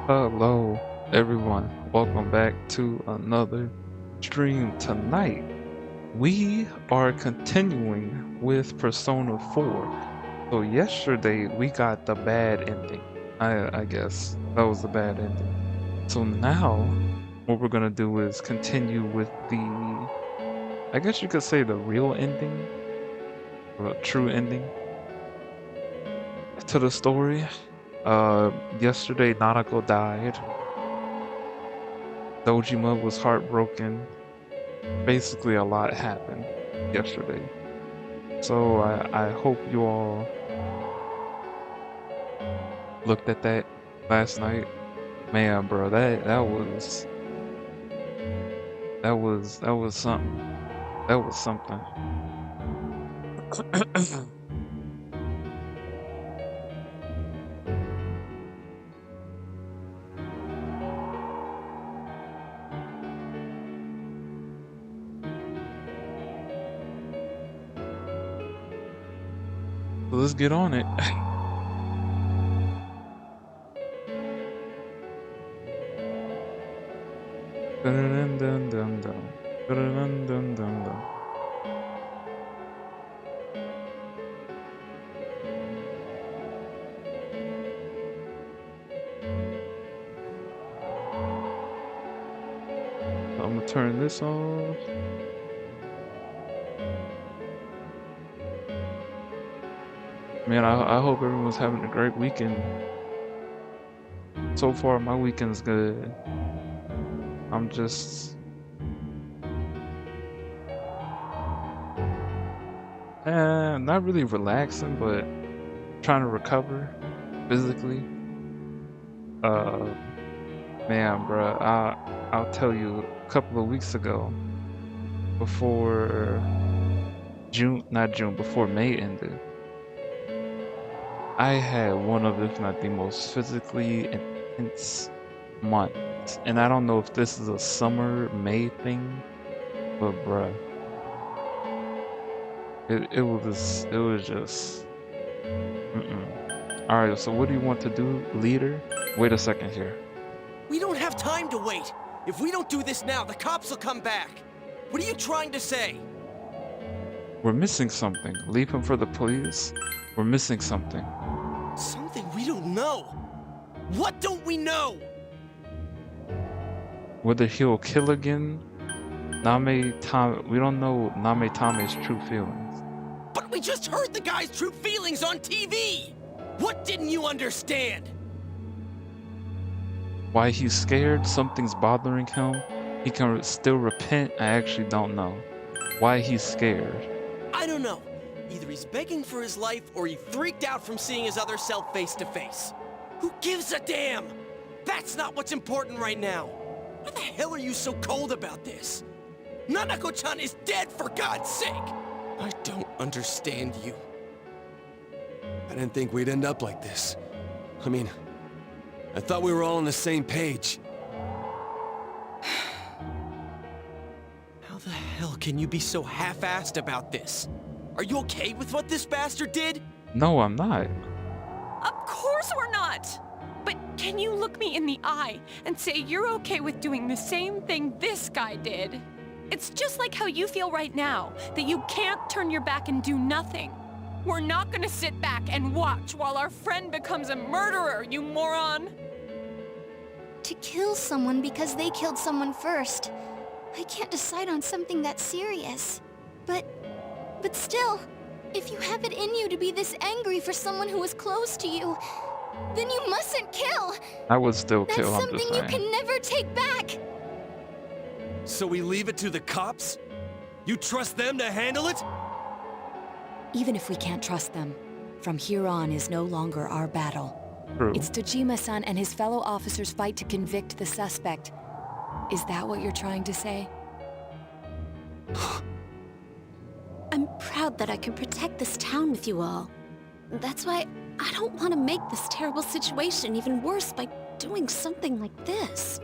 Hello, everyone. Welcome back to another stream tonight. We are continuing with Persona 4. So yesterday we got the bad ending. I guess that was the bad ending. So now what we're gonna do is continue with I guess you could say the real ending, or true ending to the story. Yesterday Nanako died. Dojima was heartbroken. Basically, a lot happened yesterday. So I hope you all looked at that last night. Man, bro, that was something. That was something. So let's get on it. Dun, dun, dun, dun. Dun, dun, dun, dun. I'm gonna turn this off. Man, I hope everyone's having a great weekend. So far, my weekend's good. I'm just not really relaxing, but trying to recover physically. Uh, Man, bro, I'll tell you, a couple of weeks ago, before not June, before May ended, I had one of, if not the most physically intense months. And I don't know if this is a summer May thing, but bruh, it was just. Mm-mm. All right, so what do you want to do, leader? Wait a second here. We don't have time to wait. If we don't do this now, the cops will come back. What are you trying to say? We're missing something. Leave him for the police. We're missing something. Something we don't know. What don't we know? Whether he'll kill again, we don't know Name-tame's true feelings. But we just heard the guy's true feelings on TV! What didn't you understand? Why he's scared, something's bothering him, he can still repent, I actually don't know. Why he's scared. I don't know. Either he's begging for his life or he freaked out from seeing his other self face to face. Who gives a damn? That's not what's important right now. Why the hell are you so cold about this? Nanako-chan is dead, for God's sake! I don't understand you. I didn't think we'd end up like this. I mean, I thought we were all on the same page. How the hell can you be so half-assed about this? Are you okay with what this bastard did? No, I'm not. Of course we're not! But can you look me in the eye and say you're okay with doing the same thing this guy did? It's just like how you feel right now, that you can't turn your back and do nothing. We're not gonna sit back and watch while our friend becomes a murderer, you moron! To kill someone because they killed someone first. I can't decide on something that serious. But still, if you have it in you to be this angry for someone who was close to you, then you mustn't kill. I would still That's kill, I'm something just you saying. can never take back. So we leave it to the cops? You trust them to handle it? Even if we can't trust them, from here on is no longer our battle. True. It's Dojima-san and his fellow officers' fight to convict the suspect. Is that what you're trying to say? I'm proud that I can protect this town with you all. That's why I don't want to make this terrible situation even worse by doing something like this.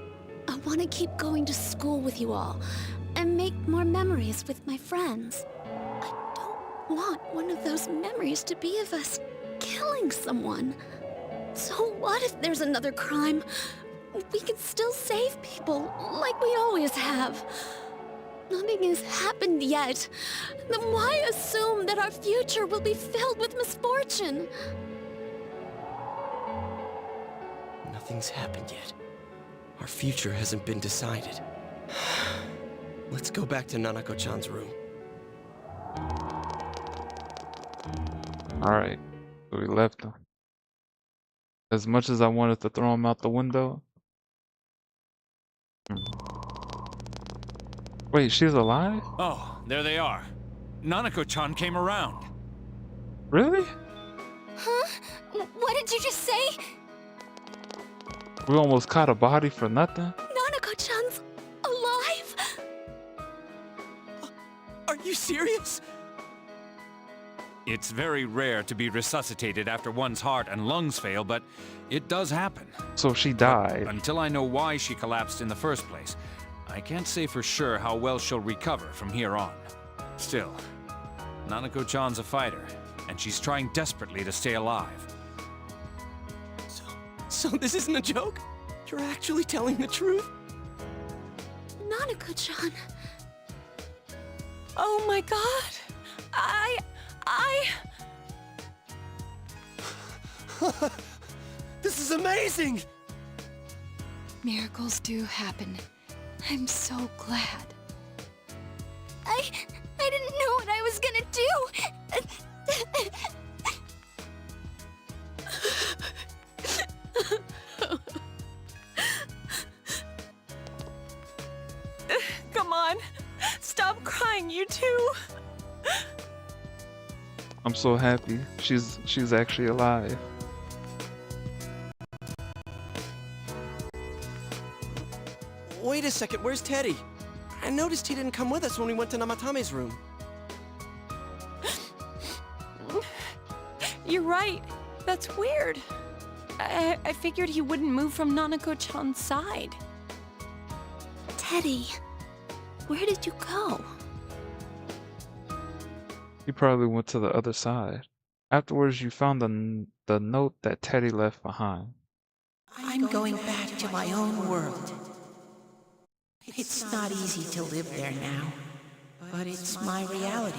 I want to keep going to school with you all and make more memories with my friends. I don't want one of those memories to be of us killing someone. So what if there's another crime? We can still save people, like we always have. Nothing has happened yet. Then why assume that our future will be filled with misfortune? Nothing's happened yet. Our future hasn't been decided. Let's go back to Nanako-chan's room. Alright, so we left him. As much as I wanted to throw him out the window. Wait, she's alive? Oh, there they are. Nanako-chan came around. Really? Huh? What did you just say? We almost caught a body for nothing? Nanako-chan's alive? Are you serious? It's very rare to be resuscitated after one's heart and lungs fail, but it does happen. So she died. Until I know why she collapsed in the first place, I can't say for sure how well she'll recover from here on. Still, Nanako-chan's a fighter, and she's trying desperately to stay alive. So this isn't a joke? You're actually telling the truth? Nanako-chan. Oh my god. This is amazing! Miracles do happen. I'm so glad. I didn't know what I was gonna do. Come on. Stop crying, you two. I'm so happy. She's actually alive. Wait a second, where's Teddy? I noticed he didn't come with us when we went to Namatame's room. You're right. That's weird. I figured he wouldn't move from Nanako-chan's side. Teddy, where did you go? He probably went to the other side. Afterwards, you found the note that Teddy left behind. I'm going back to my own world. It's not easy to live there now, but it's my reality.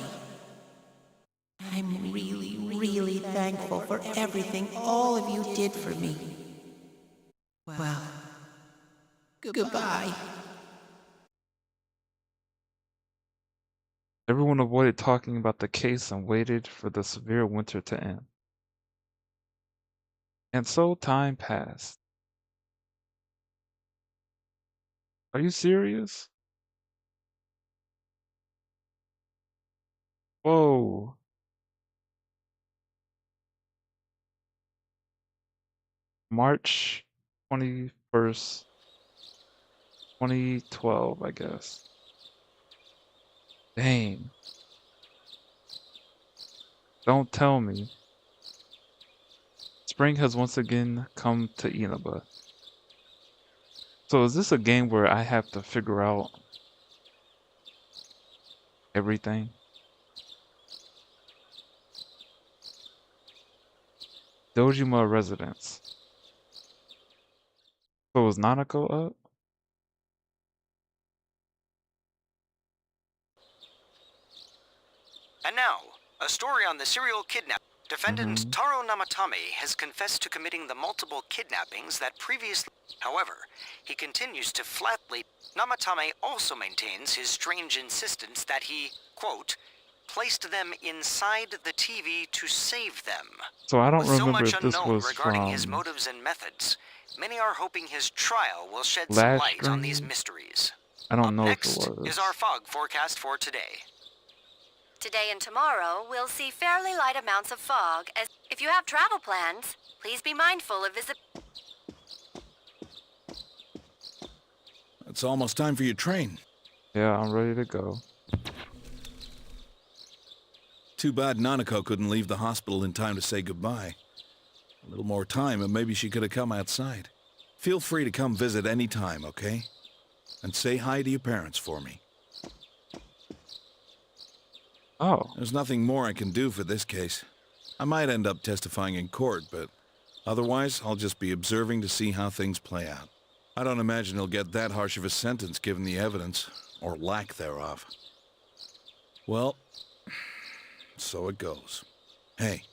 I'm really, really thankful for everything all of you did for me. Well, goodbye. Everyone avoided talking about the case and waited for the severe winter to end. And so time passed. Are you serious? Whoa. March 21st, 2012, I guess. Dang. Don't tell me. Spring has once again come to Inaba. So is this a game where I have to figure out everything? Dojima residence. So is Nanako up? And now, a story on the serial kidnap. Defendant Taro Namatame has confessed to committing the multiple kidnappings that previously... However, he continues to flatly... Namatame also maintains his strange insistence that he, quote, placed them inside the TV to save them. So I don't With so remember much if this unknown was regarding from his motives and methods, many are hoping his trial will shed some last light on these stream? mysteries. I don't Up know if next it was. is our fog forecast for today. Today and tomorrow, we'll see fairly light amounts of fog. As if you have travel plans, please be mindful of It's almost time for your train. Yeah, I'm ready to go. Too bad Nanako couldn't leave the hospital in time to say goodbye. A little more time and maybe she could have come outside. Feel free to come visit any time, okay? And say hi to your parents for me. Oh. There's nothing more I can do for this case. I might end up testifying in court, but otherwise I'll just be observing to see how things play out. I don't imagine he'll get that harsh of a sentence given the evidence, or lack thereof. Well, so it goes. Hey,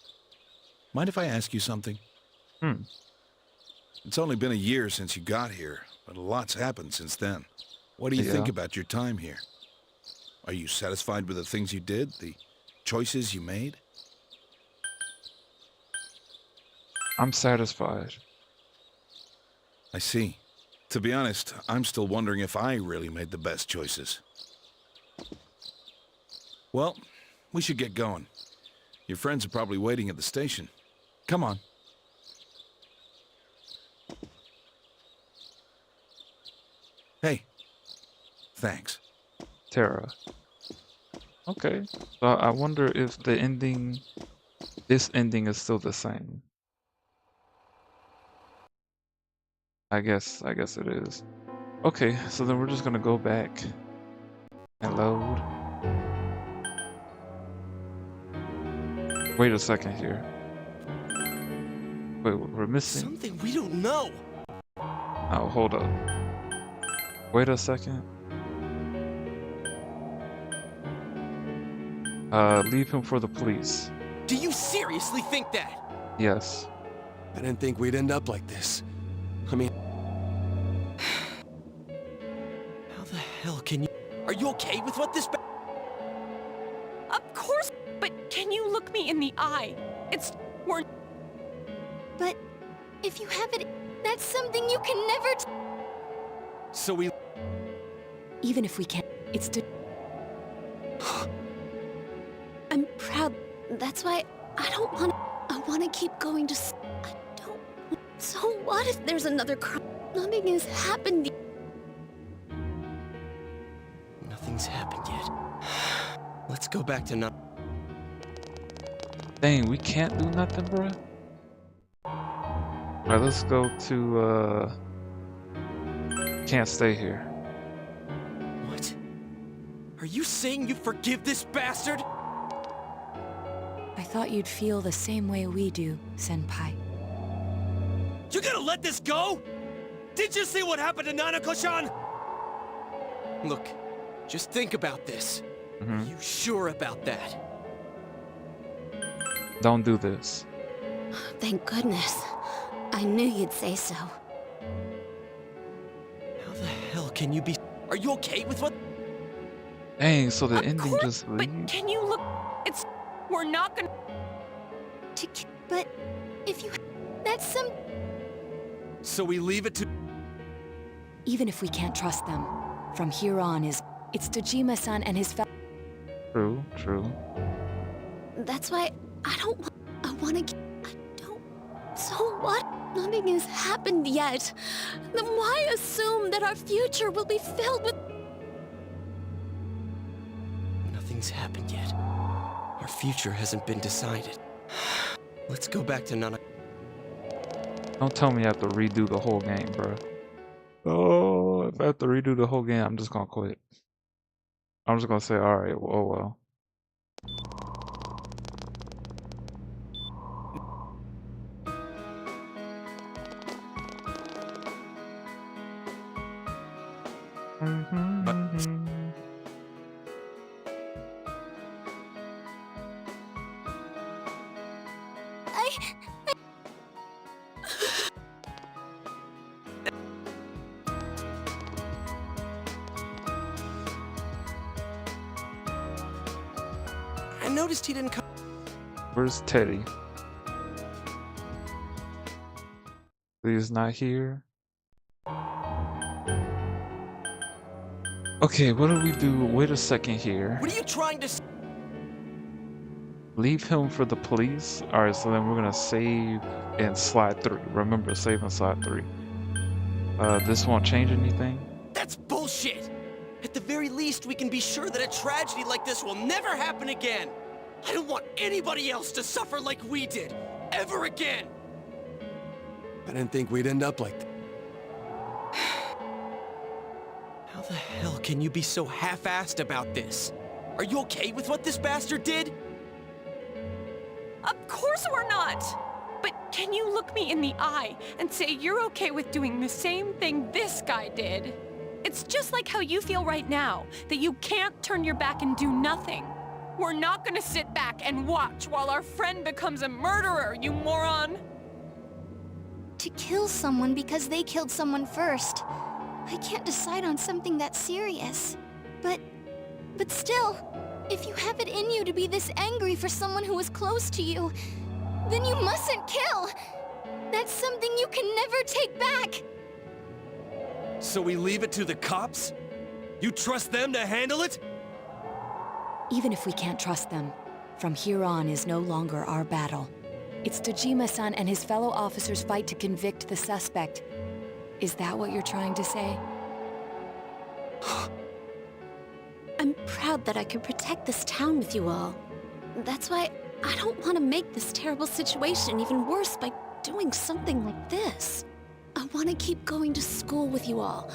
mind if I ask you something? It's only been a year since you got here, but a lot's happened since then. What do you think about your time here? Are you satisfied with the things you did, the choices you made? I'm satisfied. I see. To be honest, I'm still wondering if I really made the best choices. Well, we should get going. Your friends are probably waiting at the station. Come on. Hey. Thanks. Tara. Okay. So I wonder if the ending, this ending is still the same. I guess it is. Okay, so then we're just gonna go back and load. Wait a second here. Wait, we're missing something we don't know. Oh, hold up. Wait a second. Leave him for the police. Do you seriously think that? Yes. I didn't think we'd end up like this. I mean... How the hell can you... Are you okay with what this... Of course, but can you look me in the eye? We're... But if you have it, that's something you can never... So we... Even if we can't, it's to... I'm proud. That's why I don't want to... I want to keep going to... I don't... So what if there's another crime? Nothing has happened. Nothing's happened yet. Let's go back to Dang, we can't do nothing, bro. Alright, let's go to, can't stay here. What? Are you saying you forgive this bastard? I thought you'd feel the same way we do, Senpai. You gonna let this go? Did you see what happened to Nanako-chan? Look, just think about this. Are you sure about that? Don't do this. Thank goodness. I knew you'd say so. How the hell can you be... Are you okay with what... Dang, so the Of ending course, just leaves? But can you look... We're not gonna... But if you... That's some... So we leave it to... Even if we can't trust them, from here on it's Dojima-san and his True, true. That's why I don't want... I want to... I don't... So what? Nothing has happened yet. Then why assume that our future will be filled with... Nothing's happened yet. Our future hasn't been decided. Let's go back to Nana... Don't tell me I have to redo the whole game, bro. Oh, if I have to redo the whole game, I'm just gonna quit. I'm just gonna say, alright, oh well. I noticed he didn't come... Where's Teddy? He's not here. Okay, what do we do? Wait a second here. What are you trying to... Leave him for the police? Alright, so then we're gonna save and slide 3. Remember, save and slide 3. This won't change anything? That's bullshit! At the very least, we can be sure that a tragedy like this will never happen again! I don't want anybody else to suffer like we did, ever again! I didn't think we'd end up like that. How the hell can you be so half-assed about this? Are you okay with what this bastard did? Of course we're not! But can you look me in the eye and say you're okay with doing the same thing this guy did? It's just like how you feel right now, that you can't turn your back and do nothing. We're not gonna sit back and watch while our friend becomes a murderer, you moron! To kill someone because they killed someone first. I can't decide on something that serious. But still, if you have it in you to be this angry for someone who was close to you, then you mustn't kill! That's something you can never take back! So we leave it to the cops? You trust them to handle it? Even if we can't trust them, from here on is no longer our battle. It's Dojima-san and his fellow officers' fight to convict the suspect. Is that what you're trying to say? I'm proud that I could protect this town with you all. That's why I don't want to make this terrible situation even worse by doing something like this. I want to keep going to school with you all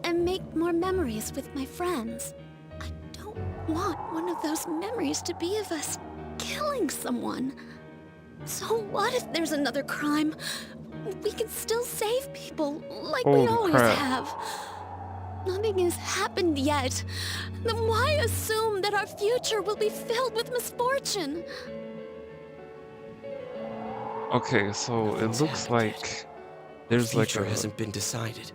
and make more memories with my friends. I don't want one of those memories to be of us killing someone. So what if there's another crime? We can still save people like we Holy always crap. have. Nothing has happened yet. Then why assume that our future will be filled with misfortune? Okay, so it Nothing's looks happened like there's like Future a hasn't been decided.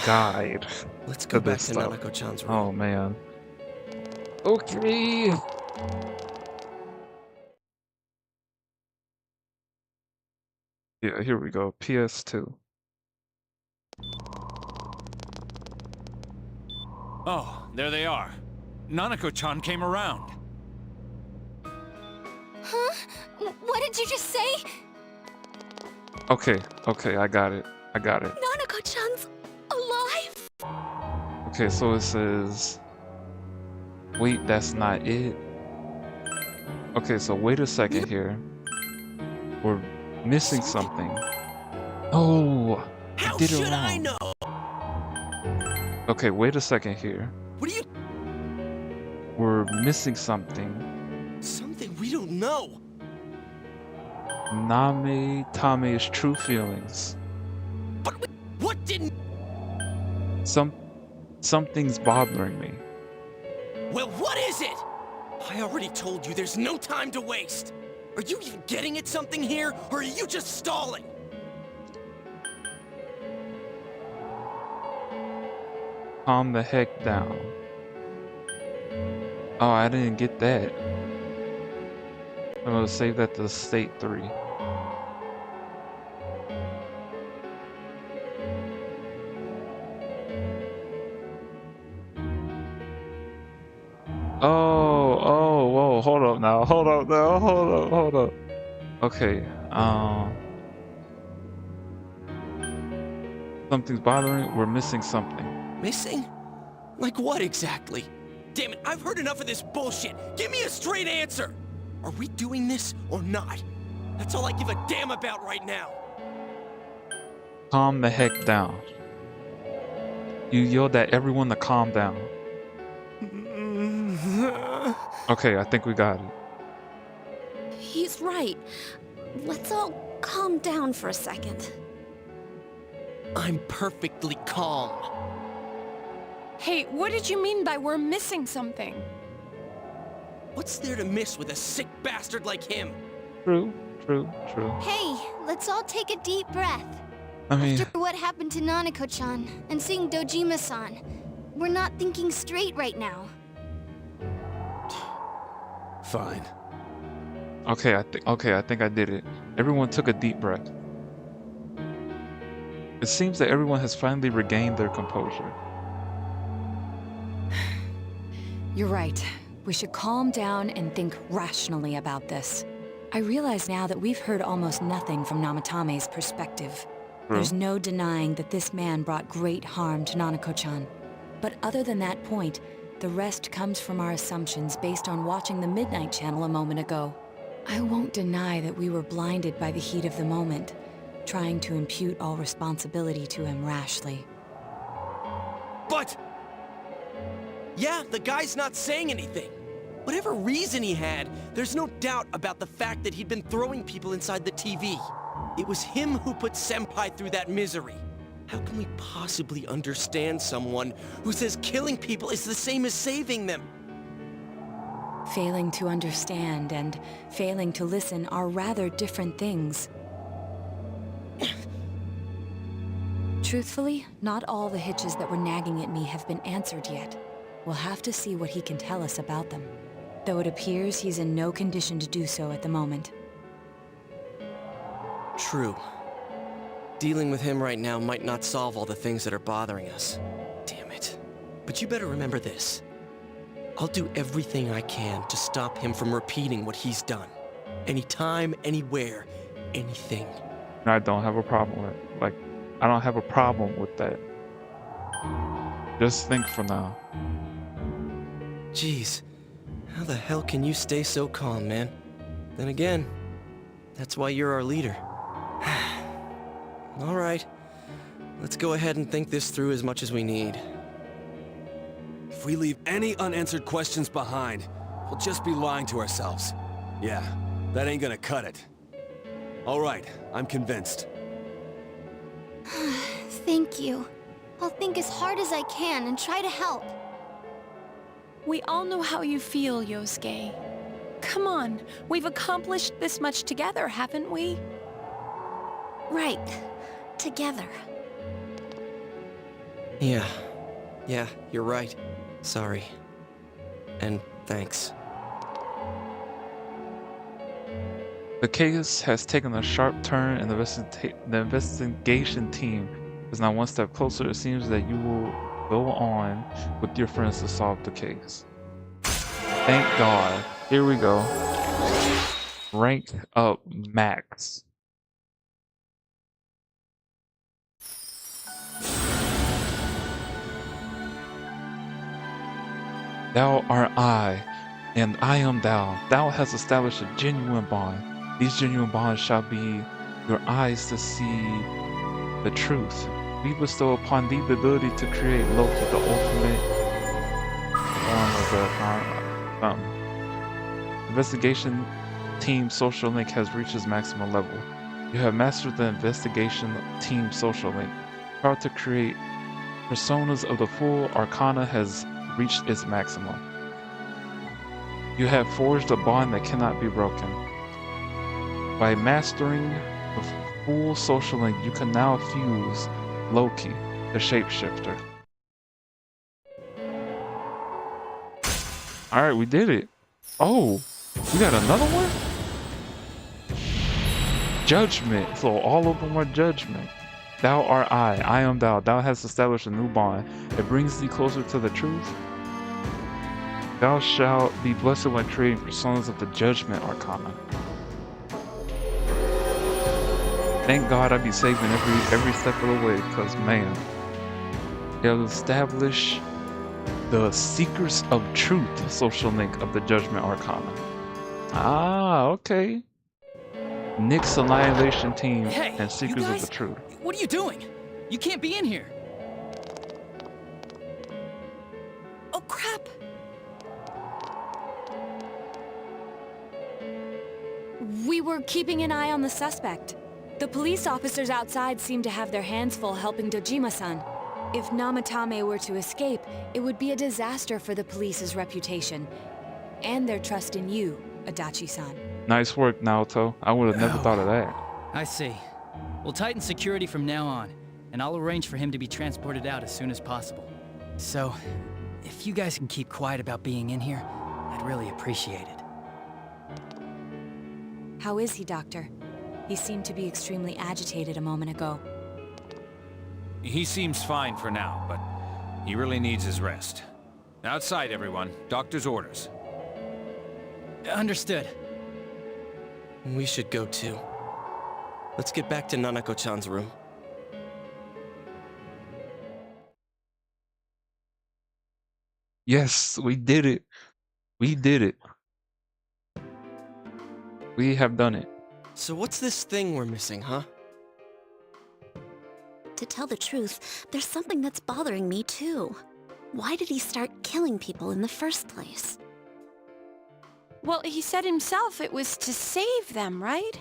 guide. Let's go to back this to stuff. Nanako-chan's room. Oh man. Okay. Yeah, here we go. PS2. Oh, there they are. Nanako-chan came around. Huh? What did you just say? Okay, I got it. Nanako-chan's alive? Okay, so it says... Wait, that's not it. Okay, so wait a second here. We're missing something. Oh, How did it should I wrong. know? Okay, wait a second here. What are you... We're missing something. Something we don't know. Namatame's true feelings. But what didn't... Something's bothering me. Well, what is it? I already told you there's no time to waste. Are you even getting at something here, or are you just stalling? Calm the heck down. Oh, I didn't get that. I'm gonna save that to state 3. Oh, whoa, hold up now, hold up. Okay, something's bothering, we're missing something. Missing? Like what exactly? Damn it, I've heard enough of this bullshit. Give me a straight answer. Are we doing this or not? That's all I give a damn about right now. Calm the heck down. You yelled at everyone to calm down. Okay, I think we got it. He's right. Let's all calm down for a second. I'm perfectly calm. Hey, what did you mean by we're missing something? What's there to miss with a sick bastard like him? True. Hey, let's all take a deep breath. I mean, After what happened to Nanako-chan and seeing Dojima-san, we're not thinking straight right now. Fine. okay, I think I did it. Everyone took a deep breath. It seems that everyone has finally regained their composure. You're right. We should calm down and think rationally about this. I realize now that we've heard almost nothing from Namatame's perspective. There's no denying that this man brought great harm to Nanako-chan. But other than that point, the rest comes from our assumptions based on watching the Midnight Channel a moment ago. I won't deny that we were blinded by the heat of the moment, trying to impute all responsibility to him rashly. But... yeah, the guy's not saying anything. Whatever reason he had, there's no doubt about the fact that he'd been throwing people inside the TV. It was him who put Senpai through that misery. How can we possibly understand someone who says killing people is the same as saving them? Failing to understand and failing to listen are rather different things. Truthfully, not all the hitches that were nagging at me have been answered yet. We'll have to see what he can tell us about them. Though it appears he's in no condition to do so at the moment. True. Dealing with him right now might not solve all the things that are bothering us. Damn it. But you better remember this. I'll do everything I can to stop him from repeating what he's done. Anytime, anywhere, anything. I don't have a problem with it. Like, I don't have a problem with that. Just think for now. Jeez, how the hell can you stay so calm, man? Then again, that's why you're our leader. All right, let's go ahead and think this through as much as we need. If we leave any unanswered questions behind, we'll just be lying to ourselves. Yeah, that ain't gonna cut it. All right, I'm convinced. Thank you. I'll think as hard as I can and try to help. We all know how you feel, Yosuke. Come on, we've accomplished this much together, haven't we? Right. Together. Yeah, you're right. Sorry. And thanks. The case has taken a sharp turn and the investigation team is now one step closer. It seems that you will go on with your friends to solve the case. Thank God. Here we go. Rank up max. Thou art I, and I am thou. Thou hast established a genuine bond. These genuine bonds shall be your eyes to see the truth. We bestow upon thee the ability to create Loki, the ultimate form of the investigation team social link has reached its maximum level. You have mastered the investigation team social link. Power to create personas of the full arcana has reached its maximum. You have forged a bond that cannot be broken. By mastering the full social link, you can now fuse Loki, the shapeshifter. Alright, we did it. Oh, we got another one? Judgment. So all of them are judgment. Thou art I am thou. Thou hast established a new bond. It brings thee closer to the truth. Thou shalt be blessed when creating personas of the Judgment Arcana. Thank God I be saving every step of the way, because man, they'll establish the Seekers of Truth social link of the Judgment Arcana. Ah, okay. Nick's Annihilation Team and Seekers of the Truth. What are you doing? You can't be in here. Oh, crap. We were keeping an eye on the suspect. The police officers outside seem to have their hands full helping Dojima-san. If Namatame were to escape, it would be a disaster for the police's reputation. And their trust in you, Adachi-san. Nice work, Naoto. I would have never thought of that. I see. We'll tighten security from now on, and I'll arrange for him to be transported out as soon as possible. So, if you guys can keep quiet about being in here, I'd really appreciate it. How is he, Doctor? He seemed to be extremely agitated a moment ago. He seems fine for now, but he really needs his rest. Outside, everyone. Doctor's orders. Understood. We should go too. Let's get back to Nanako-chan's room. Yes, we did it. We did it. We have done it. So what's this thing we're missing, huh? To tell the truth, there's something that's bothering me too. Why did he start killing people in the first place? Well, he said himself it was to save them, right?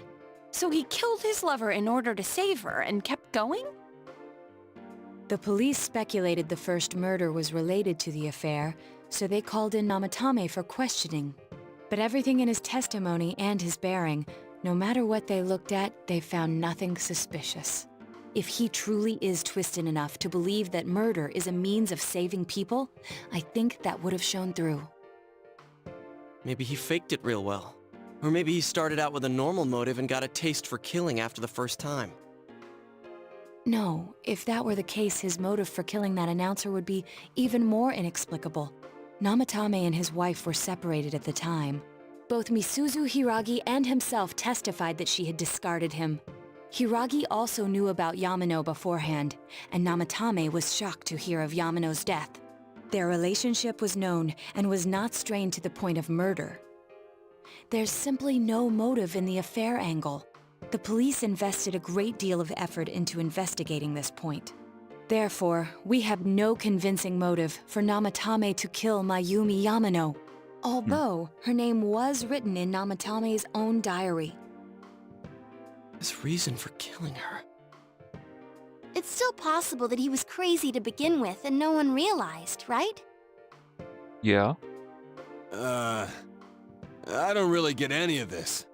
So he killed his lover in order to save her and kept going? The police speculated the first murder was related to the affair, so they called in Namatame for questioning. But everything in his testimony and his bearing, no matter what they looked at, they found nothing suspicious. If he truly is twisted enough to believe that murder is a means of saving people, I think that would have shown through. Maybe he faked it real well. Or maybe he started out with a normal motive and got a taste for killing after the first time. No, if that were the case, his motive for killing that announcer would be even more inexplicable. Namatame and his wife were separated at the time. Both Misuzu Hiragi and himself testified that she had discarded him. Hiragi also knew about Yamano beforehand, and Namatame was shocked to hear of Yamano's death. Their relationship was known and was not strained to the point of murder. There's simply no motive in the affair angle. The police invested a great deal of effort into investigating this point. Therefore, we have no convincing motive for Namatame to kill Mayumi Yamano, although her name was written in Namatame's own diary. His reason for killing her. It's still possible that he was crazy to begin with and no one realized, right? Yeah. I don't really get any of this.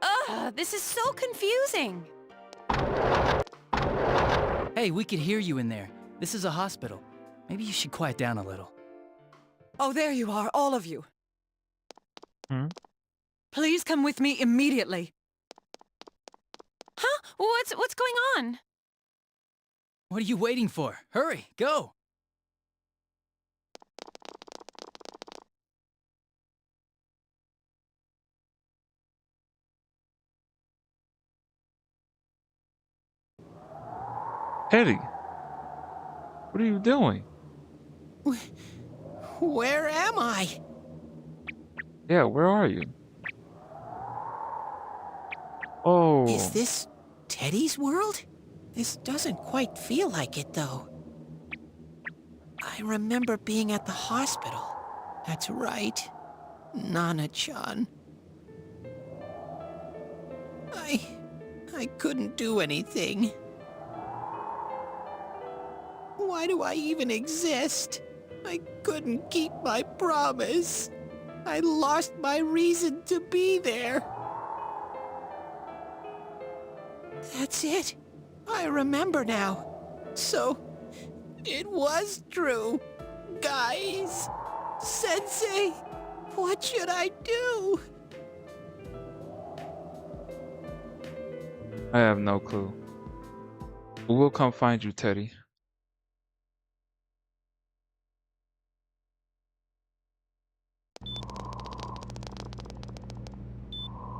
Ugh, this is so confusing. Hey, we could hear you in there. This is a hospital. Maybe you should quiet down a little. Oh, there you are, all of you. Hmm? Please come with me immediately. Huh? What's going on? What are you waiting for? Hurry, go! Eddie, what are you doing? Where am I? Yeah, where are you? Oh. Is this Teddy's world? This doesn't quite feel like it, though. I remember being at the hospital. That's right. Nana-chan. I couldn't do anything. Why do I even exist? I couldn't keep my promise. I lost my reason to be there. That's it. I remember now. So, it was true. Guys, Sensei, what should I do? I have no clue. But we'll come find you, Teddy.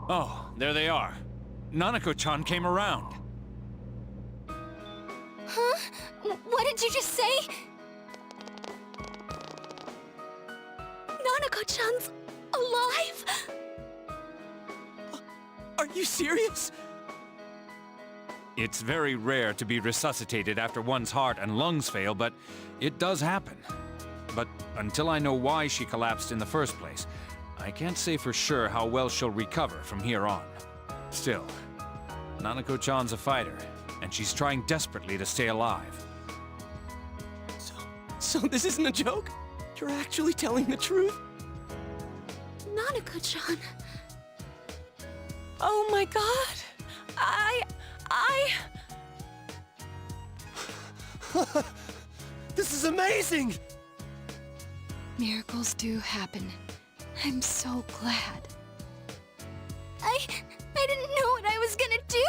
Oh, there they are. Nanako-chan came around. Huh? What did you just say? Nanako-chan's alive? Are you serious? It's very rare to be resuscitated after one's heart and lungs fail, but it does happen. But until I know why she collapsed in the first place, I can't say for sure how well she'll recover from here on. Still, Nanako-chan's a fighter, and she's trying desperately to stay alive. So this isn't a joke? You're actually telling the truth? Nanako-chan. Oh my god. This is amazing! Miracles do happen. I'm so glad. I didn't know what I was gonna do.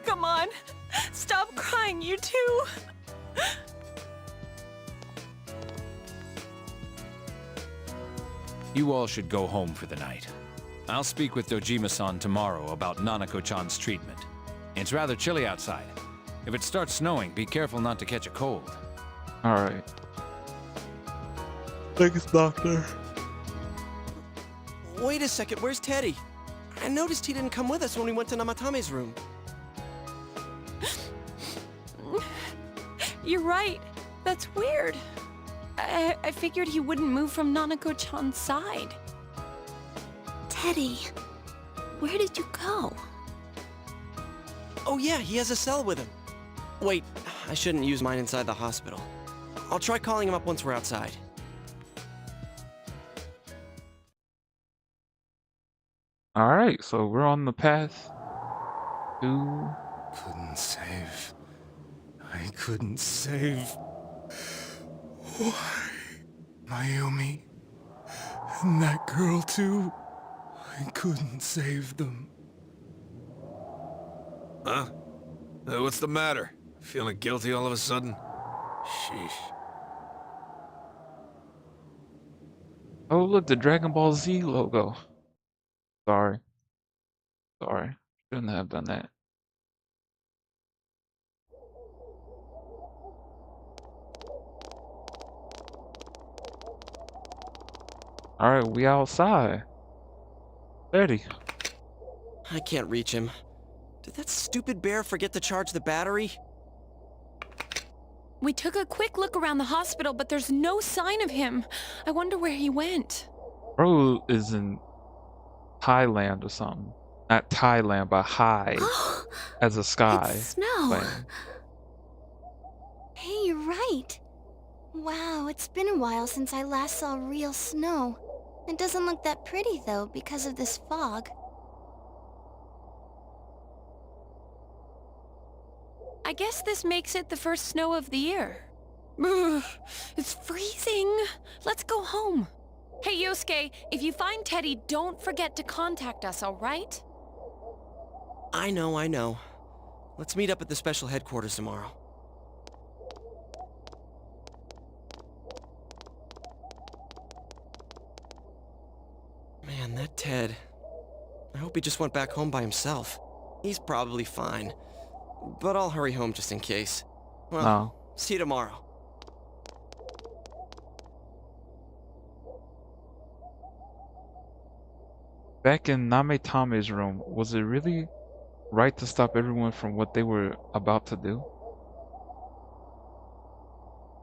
Come on. Stop crying, you two. You all should go home for the night. I'll speak with Dojima-san tomorrow about Nanako-chan's treatment. It's rather chilly outside. If it starts snowing, be careful not to catch a cold. Alright. Thanks, Doctor. Wait a second, where's Teddy? I noticed he didn't come with us when we went to Namatame's room. You're right. That's weird. I figured he wouldn't move from Nanako-chan's side. Teddy, where did you go? Oh yeah, he has a cell with him. Wait, I shouldn't use mine inside the hospital. I'll try calling him up once we're outside. Alright, so we're on the path to... Couldn't save. I couldn't save. Why? Mayumi. And that girl too. I couldn't save them. Huh? What's the matter? Feeling guilty all of a sudden? Sheesh. Oh look, the Dragon Ball Z logo. Sorry. Shouldn't have done that. Alright, we outside. Ready. I can't reach him. Did that stupid bear forget to charge the battery? We took a quick look around the hospital, but there's no sign of him. I wonder where he went. Bro is in Thailand or something. Not Thailand, but high as a sky. It's snow. Plane. Hey, you're right. Wow, it's been a while since I last saw real snow. It doesn't look that pretty, though, because of this fog. I guess this makes it the first snow of the year. Ugh, it's freezing. Let's go home. Hey, Yosuke, if you find Teddy, don't forget to contact us, all right? I know. Let's meet up at the special headquarters tomorrow. Man, that Ted. I hope he just went back home by himself. He's probably fine. But I'll hurry home just in case. Well, see you tomorrow. Back in Nametame's room, was it really right to stop everyone from what they were about to do?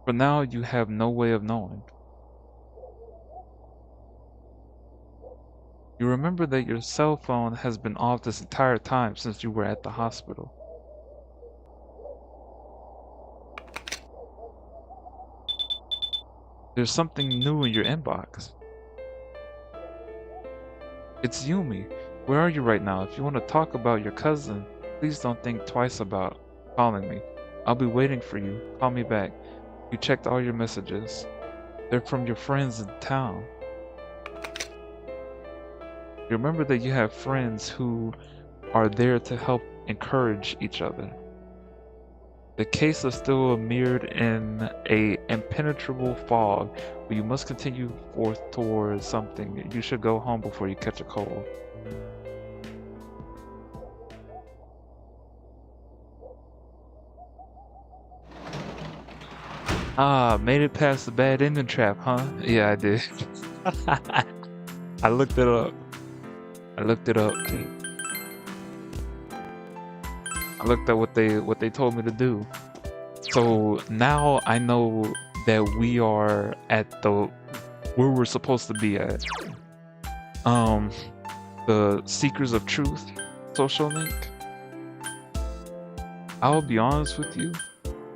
For now, you have no way of knowing. You remember that your cell phone has been off this entire time since you were at the hospital. There's something new in your inbox. It's Yumi. Where are you right now? If you want to talk about your cousin, please don't think twice about calling me. I'll be waiting for you. Call me back. You checked all your messages. They're from your friends in town. You remember that you have friends who are there to help encourage each other. The case is still mirrored in a impenetrable fog, but you must continue forth towards something. You should go home before you catch a cold. Ah, made it past the bad ending trap, huh? Yeah, I did. I looked it up. I looked at what they told me to do. So now I know that we are at where we're supposed to be at. The Seekers of Truth social link. I'll be honest with you.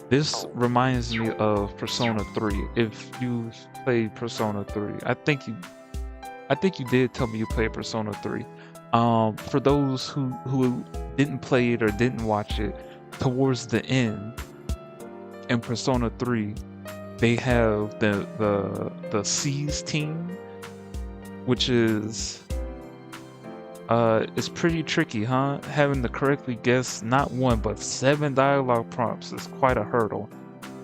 This reminds me of Persona 3. If you've played Persona 3, I think you did tell me you played Persona 3. For those who didn't play it or didn't watch it, towards the end in Persona 3, they have the Seas team, which is it's pretty tricky, huh? Having to correctly guess not 1 but 7 dialogue prompts is quite a hurdle.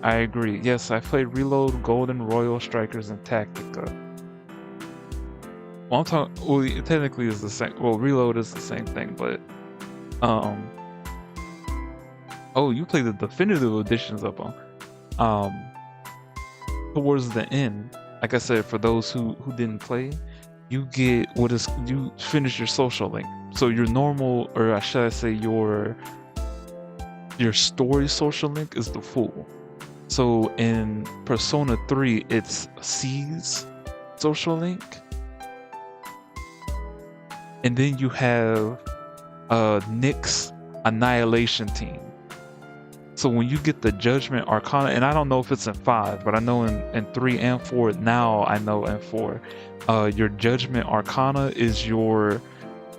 I agree. Yes, I played Reload, Golden, Royal, Strikers, and Tactica. Well, it technically is the same. Well, Reload is the same thing, but oh, you play the definitive editions up on. Towards the end, like I said, for those who didn't play, you get you finish your social link. So your normal, or should I say your story social link is the full. So in Persona 3, it's C's social link. And then you have Nick's Annihilation Team. So when you get the Judgment Arcana, and I don't know if it's in 5, but I know in 3 and 4, now I know in 4, your Judgment Arcana is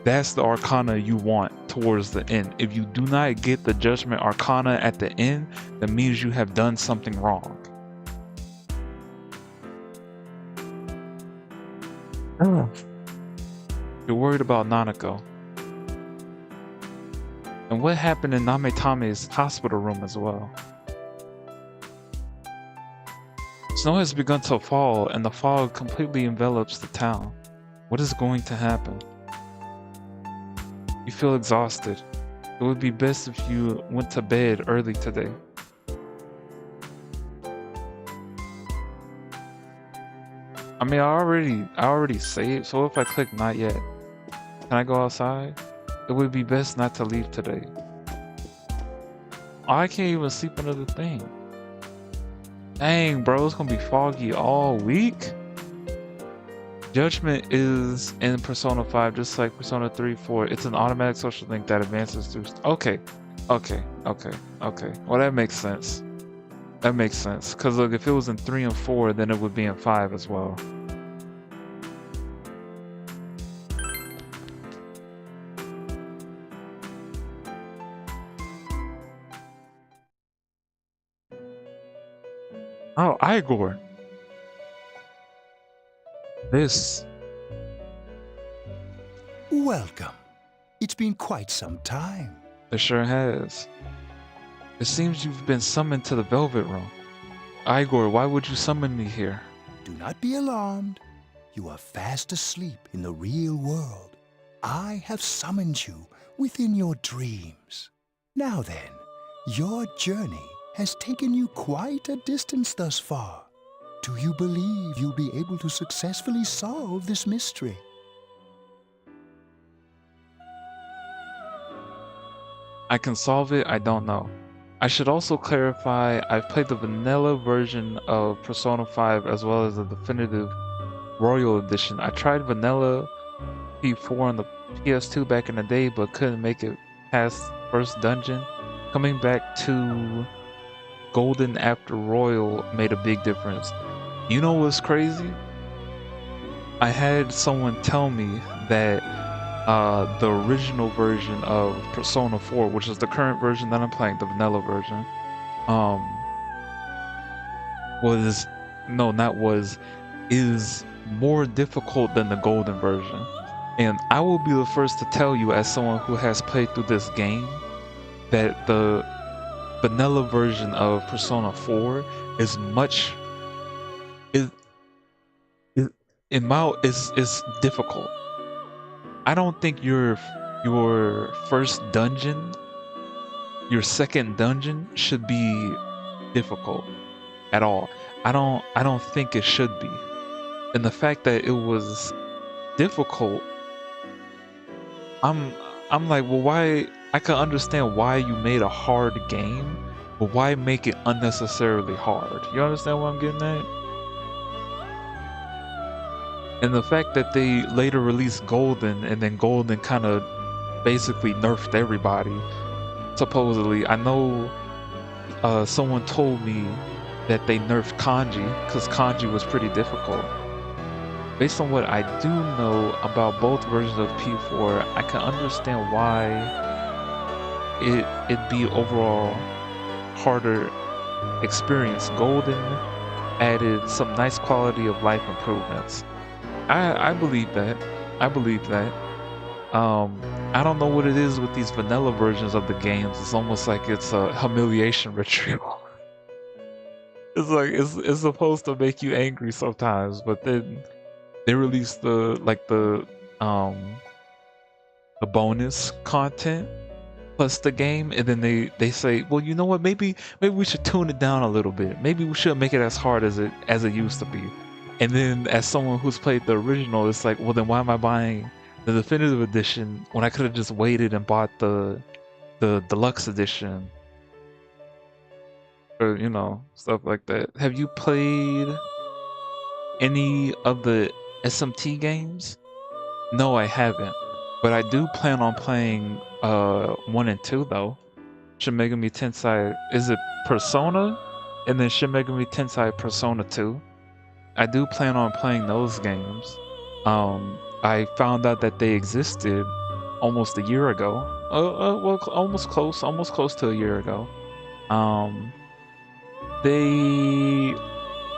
that's the Arcana you want towards the end. If you do not get the Judgment Arcana at the end, that means you have done something wrong. You're worried about Nanako. And what happened in Nametame's hospital room as well? Snow has begun to fall, and the fog completely envelops the town. What is going to happen? You feel exhausted. It would be best if you went to bed early today. I mean, I already saved, so if I click not yet, can I go outside? It would be best not to leave today. Oh, I can't even sleep under the thing. Dang, bro, it's gonna be foggy all week. Judgment is in Persona 5, just like Persona 3, 4. It's an automatic social link that advances through. Okay. Well, that makes sense. That makes sense. Because look, if it was in 3 and 4, then it would be in 5 as well. Oh, Igor. This. Welcome. It's been quite some time. It sure has. It seems you've been summoned to the Velvet Room. Igor, why would you summon me here? Do not be alarmed. You are fast asleep in the real world. I have summoned you within your dreams. Now then, your journey has taken you quite a distance thus far. Do you believe you'll be able to successfully solve this mystery? I can solve it, I don't know. I should also clarify, I've played the vanilla version of Persona 5 as well as the definitive Royal Edition. I tried vanilla P4 on the PS2 back in the day, but couldn't make it past first dungeon. Coming back to Golden after Royal made a big difference. You know what's crazy? I had someone tell me that the original version of Persona 4, which is the current version that I'm playing, the vanilla version, is more difficult than the golden version. And I will be the first to tell you, as someone who has played through this game, that the vanilla version of Persona 4 is difficult. I don't think your first dungeon, your second dungeon should be difficult at all. I don't think it should be. And the fact that it was difficult, I'm like, well, why? I can understand why you made a hard game, but why make it unnecessarily hard? You understand what I'm getting at? And the fact that they later released Golden, and then Golden kind of basically nerfed everybody, supposedly. I know someone told me that they nerfed Kanji, because Kanji was pretty difficult. Based on what I do know about both versions of P4, I can understand why it'd be overall harder experience. Golden added some nice quality of life improvements. I believe that. I don't know what it is with these vanilla versions of the games. It's almost like it's a humiliation ritual. It's like it's supposed to make you angry sometimes, but then they release the bonus content plus the game, and then they say, well, you know what, maybe we should tune it down a little bit. Maybe we shouldn't make it as hard as it used to be. And then as someone who's played the original, it's like, well, then why am I buying the definitive edition when I could have just waited and bought the deluxe edition? or stuff like that. Have you played any of the SMT games? No, I haven't, but I do plan on playing 1 and 2 though. Shin Megami Tensei, is it Persona? And then Shin Megami Tensei Persona 2. I do plan on playing those games. I found out that they existed almost a year ago. Well, almost close to a year ago.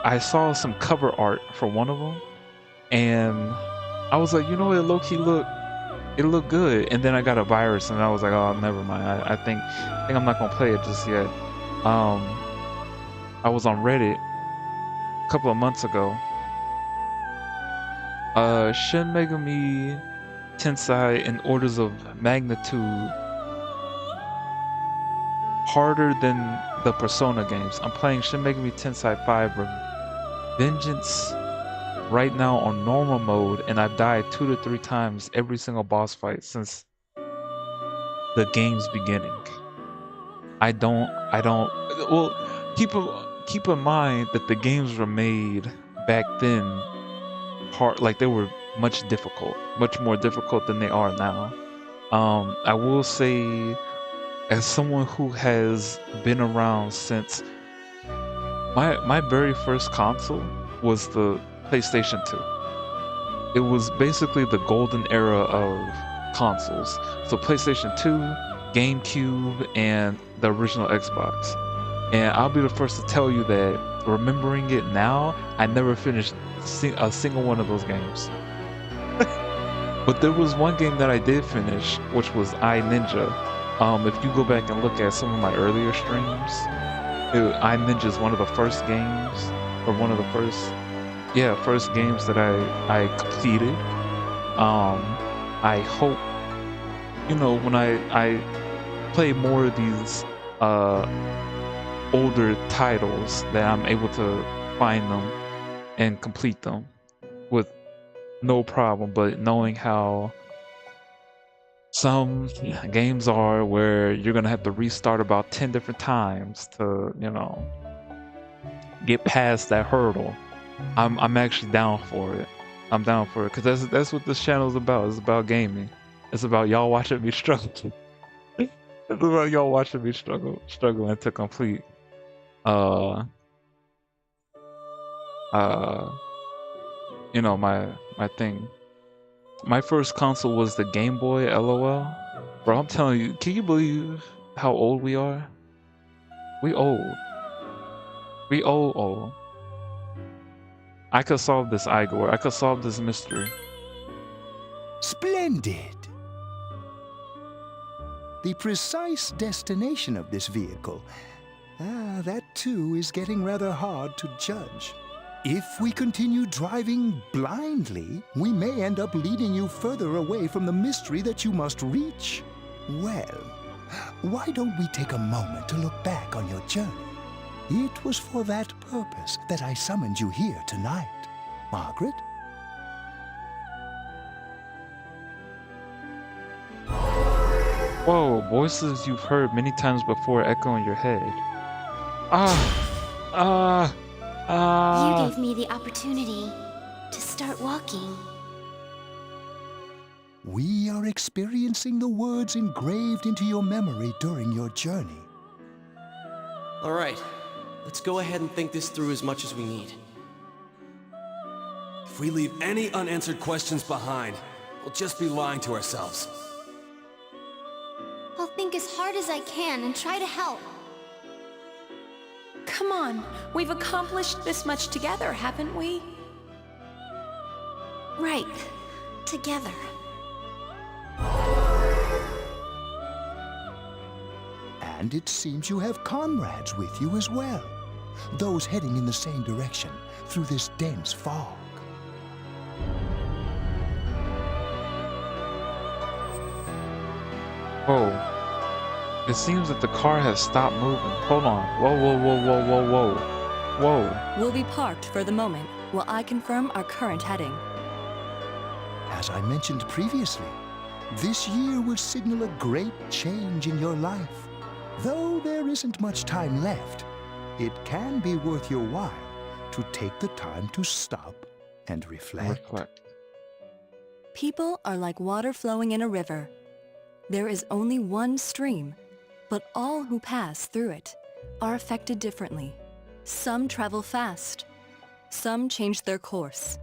I saw some cover art for one of them, and I was like, it low-key looked good. And then I got a virus, and I was like, oh, never mind. I think I'm not gonna play it just yet. I was on Reddit a couple of months ago. Shin Megami Tensei in orders of magnitude harder than the Persona games. I'm playing Shin Megami Tensei 5 Vengeance right now on normal mode, and I've died 2 to 3 times every single boss fight since the game's beginning. Well, keep in mind that the games were made back then hard, like they were much more difficult than they are now. I will say, as someone who has been around since my very first console was the PlayStation 2. It was basically the golden era of consoles. So PlayStation 2, GameCube, and the original Xbox. And I'll be the first to tell you that, remembering it now, I never finished a single one of those games. But there was one game that I did finish, which was iNinja. If you go back and look at some of my earlier streams, iNinja is one of the first games, or one of the first games that I completed. I hope, when I play more of these older titles, that I'm able to find them and complete them with no problem. But knowing how some games are, where you're gonna have to restart about 10 different times to get past that hurdle, I'm actually down for it. I'm down for it, because that's what this channel is about. It's about gaming. It's about y'all watching me struggle. It's about y'all watching me struggling to complete my thing. My first console was the Game Boy, LOL. Bro, I'm telling you, can you believe how old we are? We old. We old. I could solve this, Igor. I could solve this mystery. Splendid! The precise destination of this vehicle, that too is getting rather hard to judge. If we continue driving blindly, we may end up leading you further away from the mystery that you must reach. Well, why don't we take a moment to look back on your journey? It was for that purpose that I summoned you here tonight. Margaret? Whoa, voices you've heard many times before echo in your head. You gave me the opportunity to start walking. We are experiencing the words engraved into your memory during your journey. All right, let's go ahead and think this through as much as we need. If we leave any unanswered questions behind, we'll just be lying to ourselves. I'll think as hard as I can and try to help. Come on, we've accomplished this much together, haven't we? Right. Together. And it seems you have comrades with you as well. Those heading in the same direction through this dense fog. Whoa. It seems that the car has stopped moving. Hold on. Whoa. We'll be parked for the moment while I confirm our current heading. As I mentioned previously, this year will signal a great change in your life. Though there isn't much time left, it can be worth your while to take the time to stop and reflect. People are like water flowing in a river. There is only one stream, but all who pass through it are affected differently. Some travel fast. Some change their course,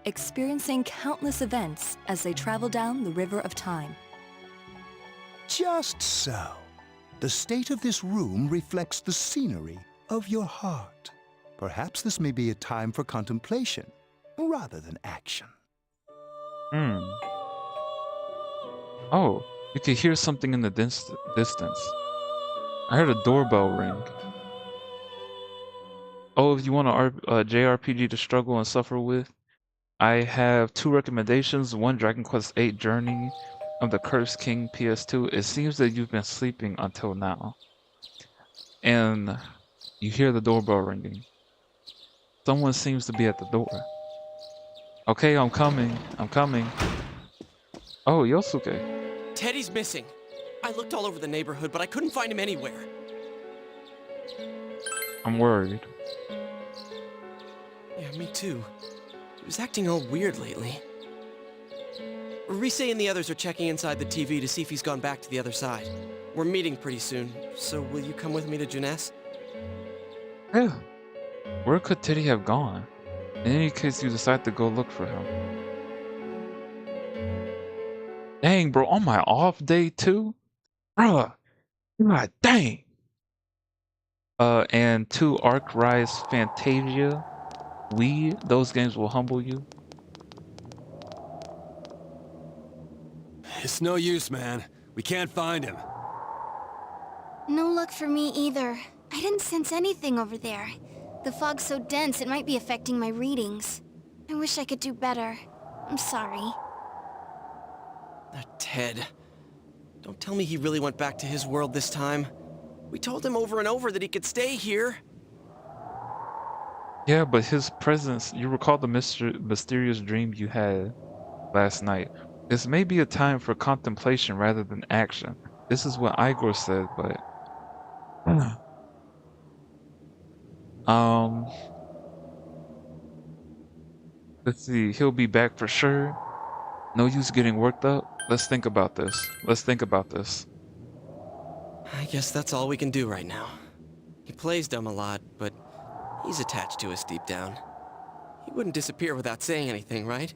experiencing countless events as they travel down the river of time. Just so. The state of this room reflects the scenery of your heart. Perhaps this may be a time for contemplation rather than action. Oh, you could hear something in the distance. I heard a doorbell ring. Oh, if you want a JRPG to struggle and suffer with, I have 2 recommendations. One, Dragon Quest VIII Journey of the Cursed King PS2. It seems that you've been sleeping until now. And you hear the doorbell ringing. Someone seems to be at the door. Okay, I'm coming. I'm coming. Oh, Yosuke. Teddy's missing. I looked all over the neighborhood, but I couldn't find him anywhere. I'm worried. Yeah, me too. He was acting all weird lately. Rise and the others are checking inside the TV to see if he's gone back to the other side. We're meeting pretty soon, so will you come with me to Junes? Yeah. Where could Teddy have gone? In any case, you decide to go look for him. Dang, bro, on my off day too? Bruh. God dang. And 2 Arc Rise Fantasia. Those games will humble you. It's no use, man. We can't find him. No luck for me either. I didn't sense anything over there. The fog's so dense it might be affecting my readings. I wish I could do better. I'm sorry. Ted. Don't tell me he really went back to his world this time. We told him over and over that he could stay here. Yeah, but his presence, you recall the mysterious dream you had last night. This may be a time for contemplation rather than action. This is what Igor said, but... Let's see, he'll be back for sure. No use getting worked up. Let's think about this. Let's think about this. I guess that's all we can do right now. He plays dumb a lot, but he's attached to us deep down. He wouldn't disappear without saying anything, right?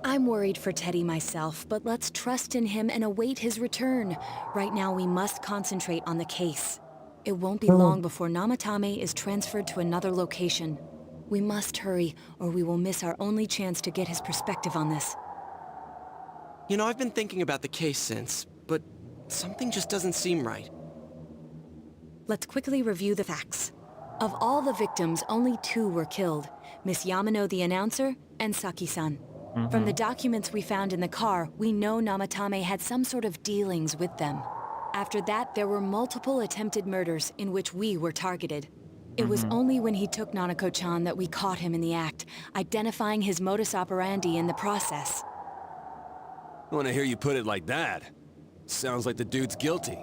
I'm worried for Teddy myself, but let's trust in him and await his return. Right now we must concentrate on the case. It won't be long before Namatame is transferred to another location. We must hurry, or we will miss our only chance to get his perspective on this. You know, I've been thinking about the case since, but something just doesn't seem right. Let's quickly review the facts. Of all the victims, only 2 were killed. Miss Yamano the announcer, and Saki-san. From the documents we found in the car, we know Namatame had some sort of dealings with them. After that, there were multiple attempted murders in which we were targeted. It was only when he took Nanako-chan that we caught him in the act, identifying his modus operandi in the process. When I hear you put it like that, sounds like the dude's guilty.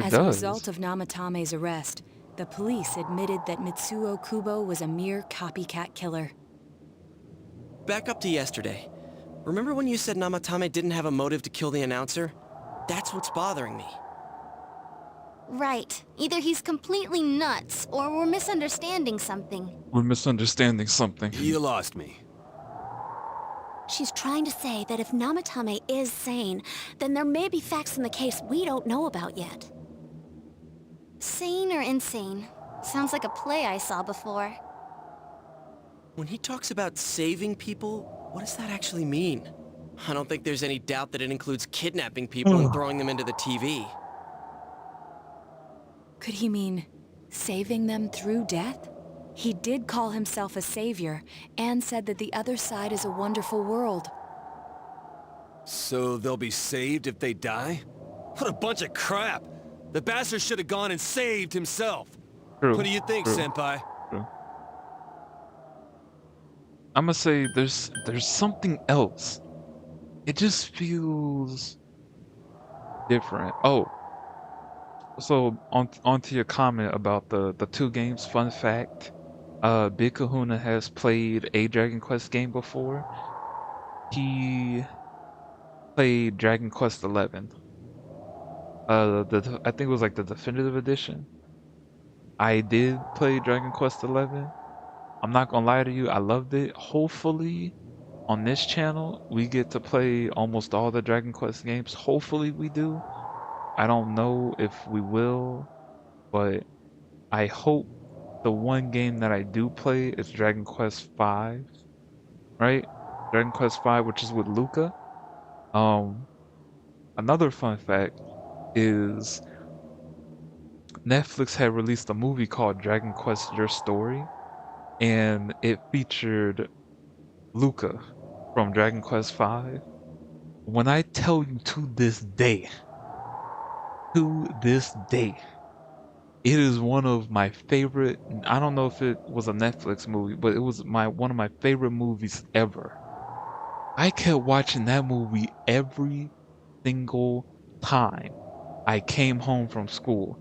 As a result of Namatame's arrest, the police admitted that Mitsuo Kubo was a mere copycat killer. Back up to yesterday. Remember when you said Namatame didn't have a motive to kill the announcer? That's what's bothering me. Right. Either he's completely nuts, or we're misunderstanding something. We're misunderstanding something. You lost me. She's trying to say that if Namatame is sane, then there may be facts in the case we don't know about yet. Sane or insane? Sounds like a play I saw before. When he talks about saving people, what does that actually mean? I don't think there's any doubt that it includes kidnapping people and throwing them into the TV. Could he mean saving them through death? He did call himself a savior, and said that the other side is a wonderful world. So they'll be saved if they die? What a bunch of crap! The bastard should have gone and saved himself! True. What do you think, Senpai? True. I'm gonna say there's something else. It just feels different. Oh, So onto your comment about the two games. Fun fact: Big Kahuna has played a Dragon Quest game before. He played Dragon Quest 11. I think it was like the definitive edition. I did play Dragon Quest 11. I'm not gonna lie to you, I loved it. Hopefully, on this channel, we get to play almost all the Dragon Quest games. Hopefully, we do. I don't know if we will, but I hope the one game that I do play is Dragon Quest V, right? Dragon Quest V, which is with Luca. Another fun fact is Netflix had released a movie called Dragon Quest Your Story, and it featured Luca from Dragon Quest V. When I tell you to this day, it is one of my favorite. I don't know if it was a Netflix movie, but it was one of my favorite movies ever. I kept watching that movie every single time I came home from school.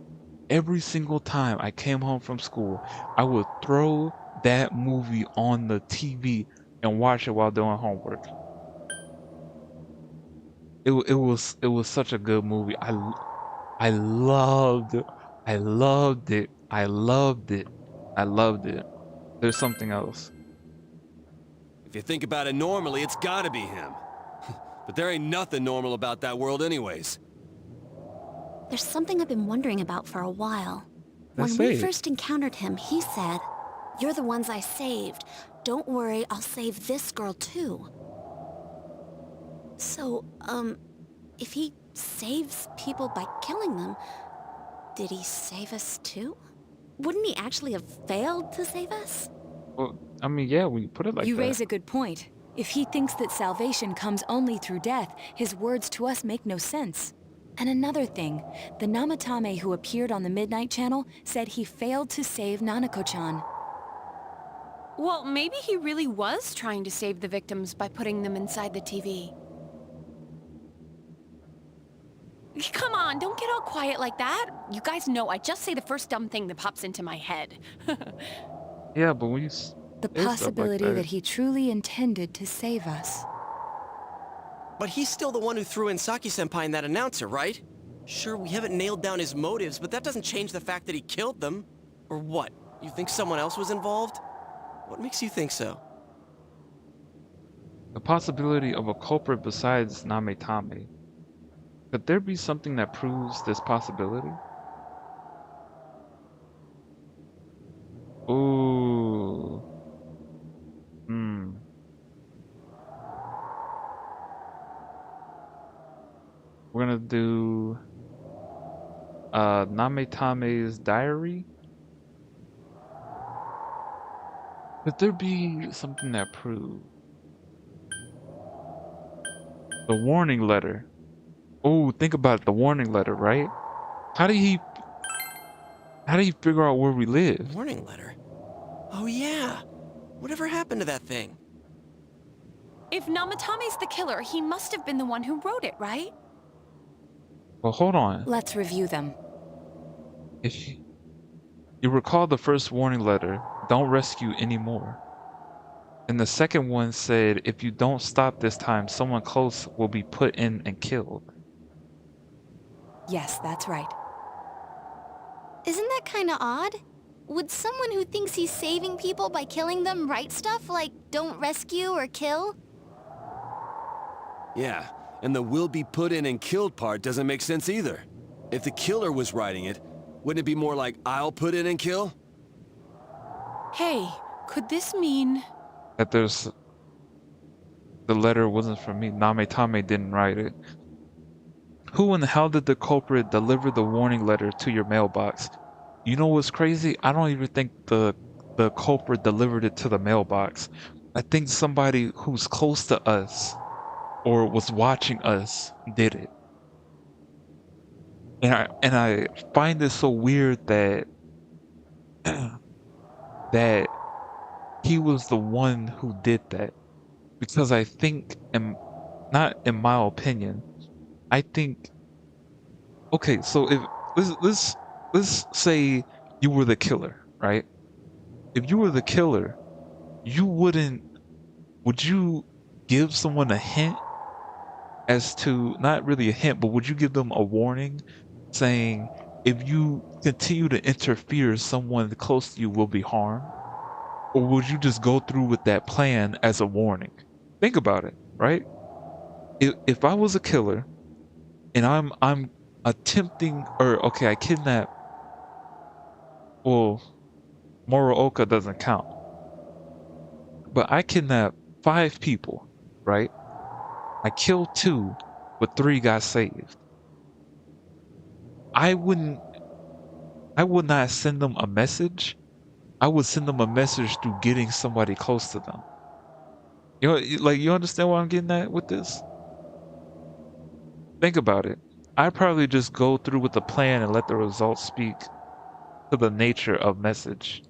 Every single time I came home from school, I would throw that movie on the TV and watch it while doing homework. It was such a good movie. I loved it. I loved it. I loved it. I loved it. There's something else. If you think about it normally, it's gotta be him. But there ain't nothing normal about that world anyways. There's something I've been wondering about for a while. Let's When we see. first encountered him, he said, "You're the ones I saved. Don't worry, I'll save this girl too." So, if he saves people by killing them, did he save us too? Wouldn't he actually have failed to save us? Well, I mean, yeah, when you put it like You that. raise a good point. If he thinks that salvation comes only through death, his words to us make no sense. And another thing, the Namatame who appeared on the Midnight Channel said he failed to save Nanako-chan. Well, maybe he really was trying to save the victims by putting them inside the TV. Come on, don't get all quiet like that. You guys know I just say the first dumb thing that pops into my head. Yeah, but when you The say stuff like possibility that he truly intended to save us. But he's still the one who threw in Saki-senpai in that announcer, right? Sure, we haven't nailed down his motives, but that doesn't change the fact that he killed them. Or what? You think someone else was involved? What makes you think so? The possibility of a culprit besides Nametame. Could there be something that proves this possibility? Ooh. Hmm. We're gonna do Nametame's diary. Could there be something that proves the warning letter? Oh, think about it, the warning letter, right? How did he figure out where we live? Warning letter? Oh yeah! Whatever happened to that thing? If Namatame's the killer, he must have been the one who wrote it, right? Well, hold on. Let's review them. If you recall the first warning letter, don't rescue anymore. And the second one said, if you don't stop this time, someone close will be put in and killed. Yes, that's right. Isn't that kinda odd? Would someone who thinks he's saving people by killing them write stuff like, don't rescue or kill? Yeah, and the will be put in and killed part doesn't make sense either. If the killer was writing it, wouldn't it be more like, I'll put in and kill? Hey, could this mean... That the letter wasn't from me. Nametame didn't write it. Who in the hell did the culprit deliver the warning letter to your mailbox? You know what's crazy? I don't even think the culprit delivered it to the mailbox. I think somebody who's close to us or was watching us did it. And I find it so weird that that he was the one who did that. Because I think, not in my opinion, I think, okay, so let's say you were the killer, right? If you were the killer, would you give someone a hint as to, not really a hint, but would you give them a warning saying if you continue to interfere, someone close to you will be harmed? Or would you just go through with that plan as a warning? Think about it, right? If I was a killer and I'm attempting, or okay, I kidnap, well, Morooka doesn't count, but I kidnapped 5 people, right? I killed 2, but 3 got saved. I would not send them a message. I would send them a message through getting somebody close to them. You know, like, you understand what I'm getting at with this? Think about it. I'd probably just go through with the plan and let the results speak to the nature of message.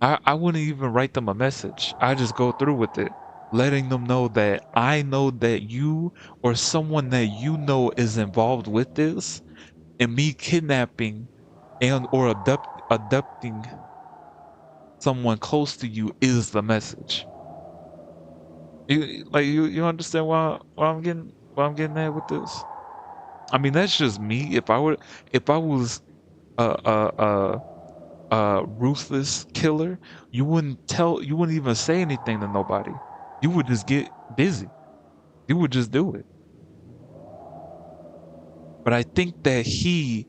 I wouldn't even write them a message. I just go through with it, letting them know that I know that you or someone that you know is involved with this, and me kidnapping and or abducting someone close to you is the message. You understand what I'm getting at with this? I mean, that's just me. If I was a ruthless killer, you wouldn't even say anything to nobody. You would just get busy. You would just do it. But I think that he's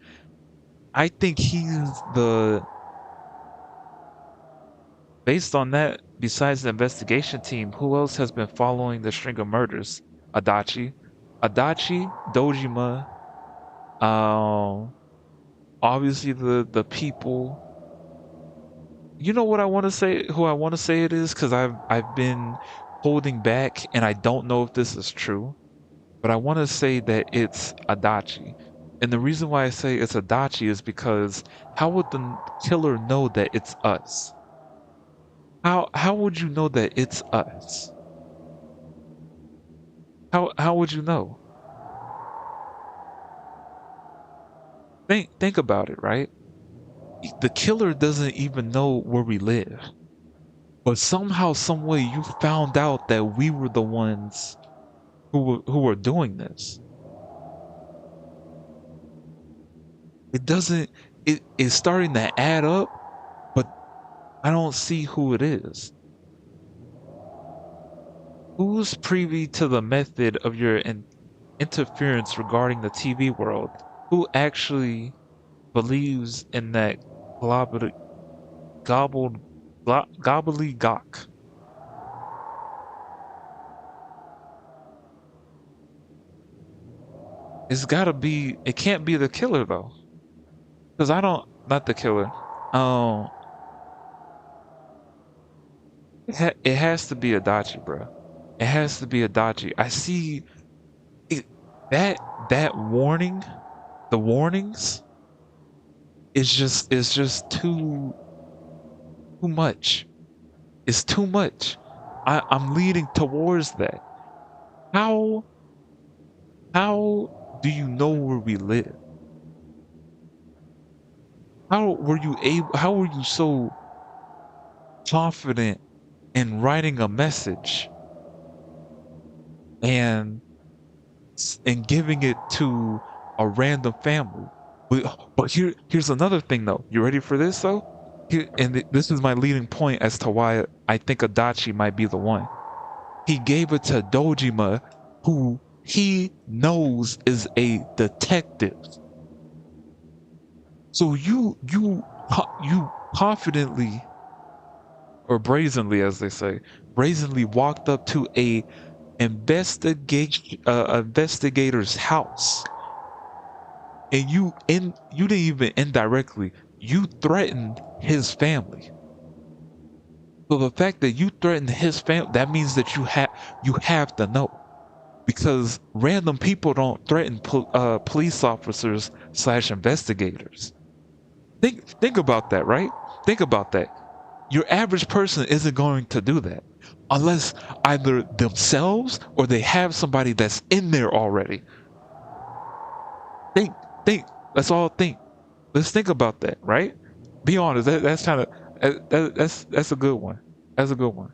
based on that, besides the investigation team, who else has been following the string of murders? Adachi, Dojima, obviously the people. You know what I want to say? Who I want to say it is, because I've been holding back, and I don't know if this is true, but I want to say that it's Adachi. And the reason why I say it's Adachi is because how would the killer know that it's us? How would you know that it's us? How would you know? Think about it, right? The killer doesn't even know where we live. But somehow, some way, you found out that we were the ones who were doing this. It's starting to add up, but I don't see who it is. Who's privy to the method of your interference regarding the TV world? Who actually believes in that gobbledygook? It's gotta be, it can't be the killer though. Because not the killer. It has to be Adachi, bro. It has to be Adachi. I see it, that warning, the warnings, it's just too much. It's too much. I'm leading towards that. How do you know where we live? How were you so confident in writing a message and giving it to a random family? But here's another thing though. You ready for this though? This is my leading point as to why I think Adachi might be the one. He gave it to Dojima, who he knows is a detective. So you confidently, or brazenly, as they say, brazenly walked up to a investigator's house, and you didn't even indirectly, you threatened his family. So the fact that you threatened his family, that means that you have to know, because random people don't threaten police officers / investigators. Think about that, right? Think about that. Your average person isn't going to do that unless either themselves or they have somebody that's in there already. Think. Let's all think. Let's think about that, right? Be honest. That's kind of that's a good one. That's a good one.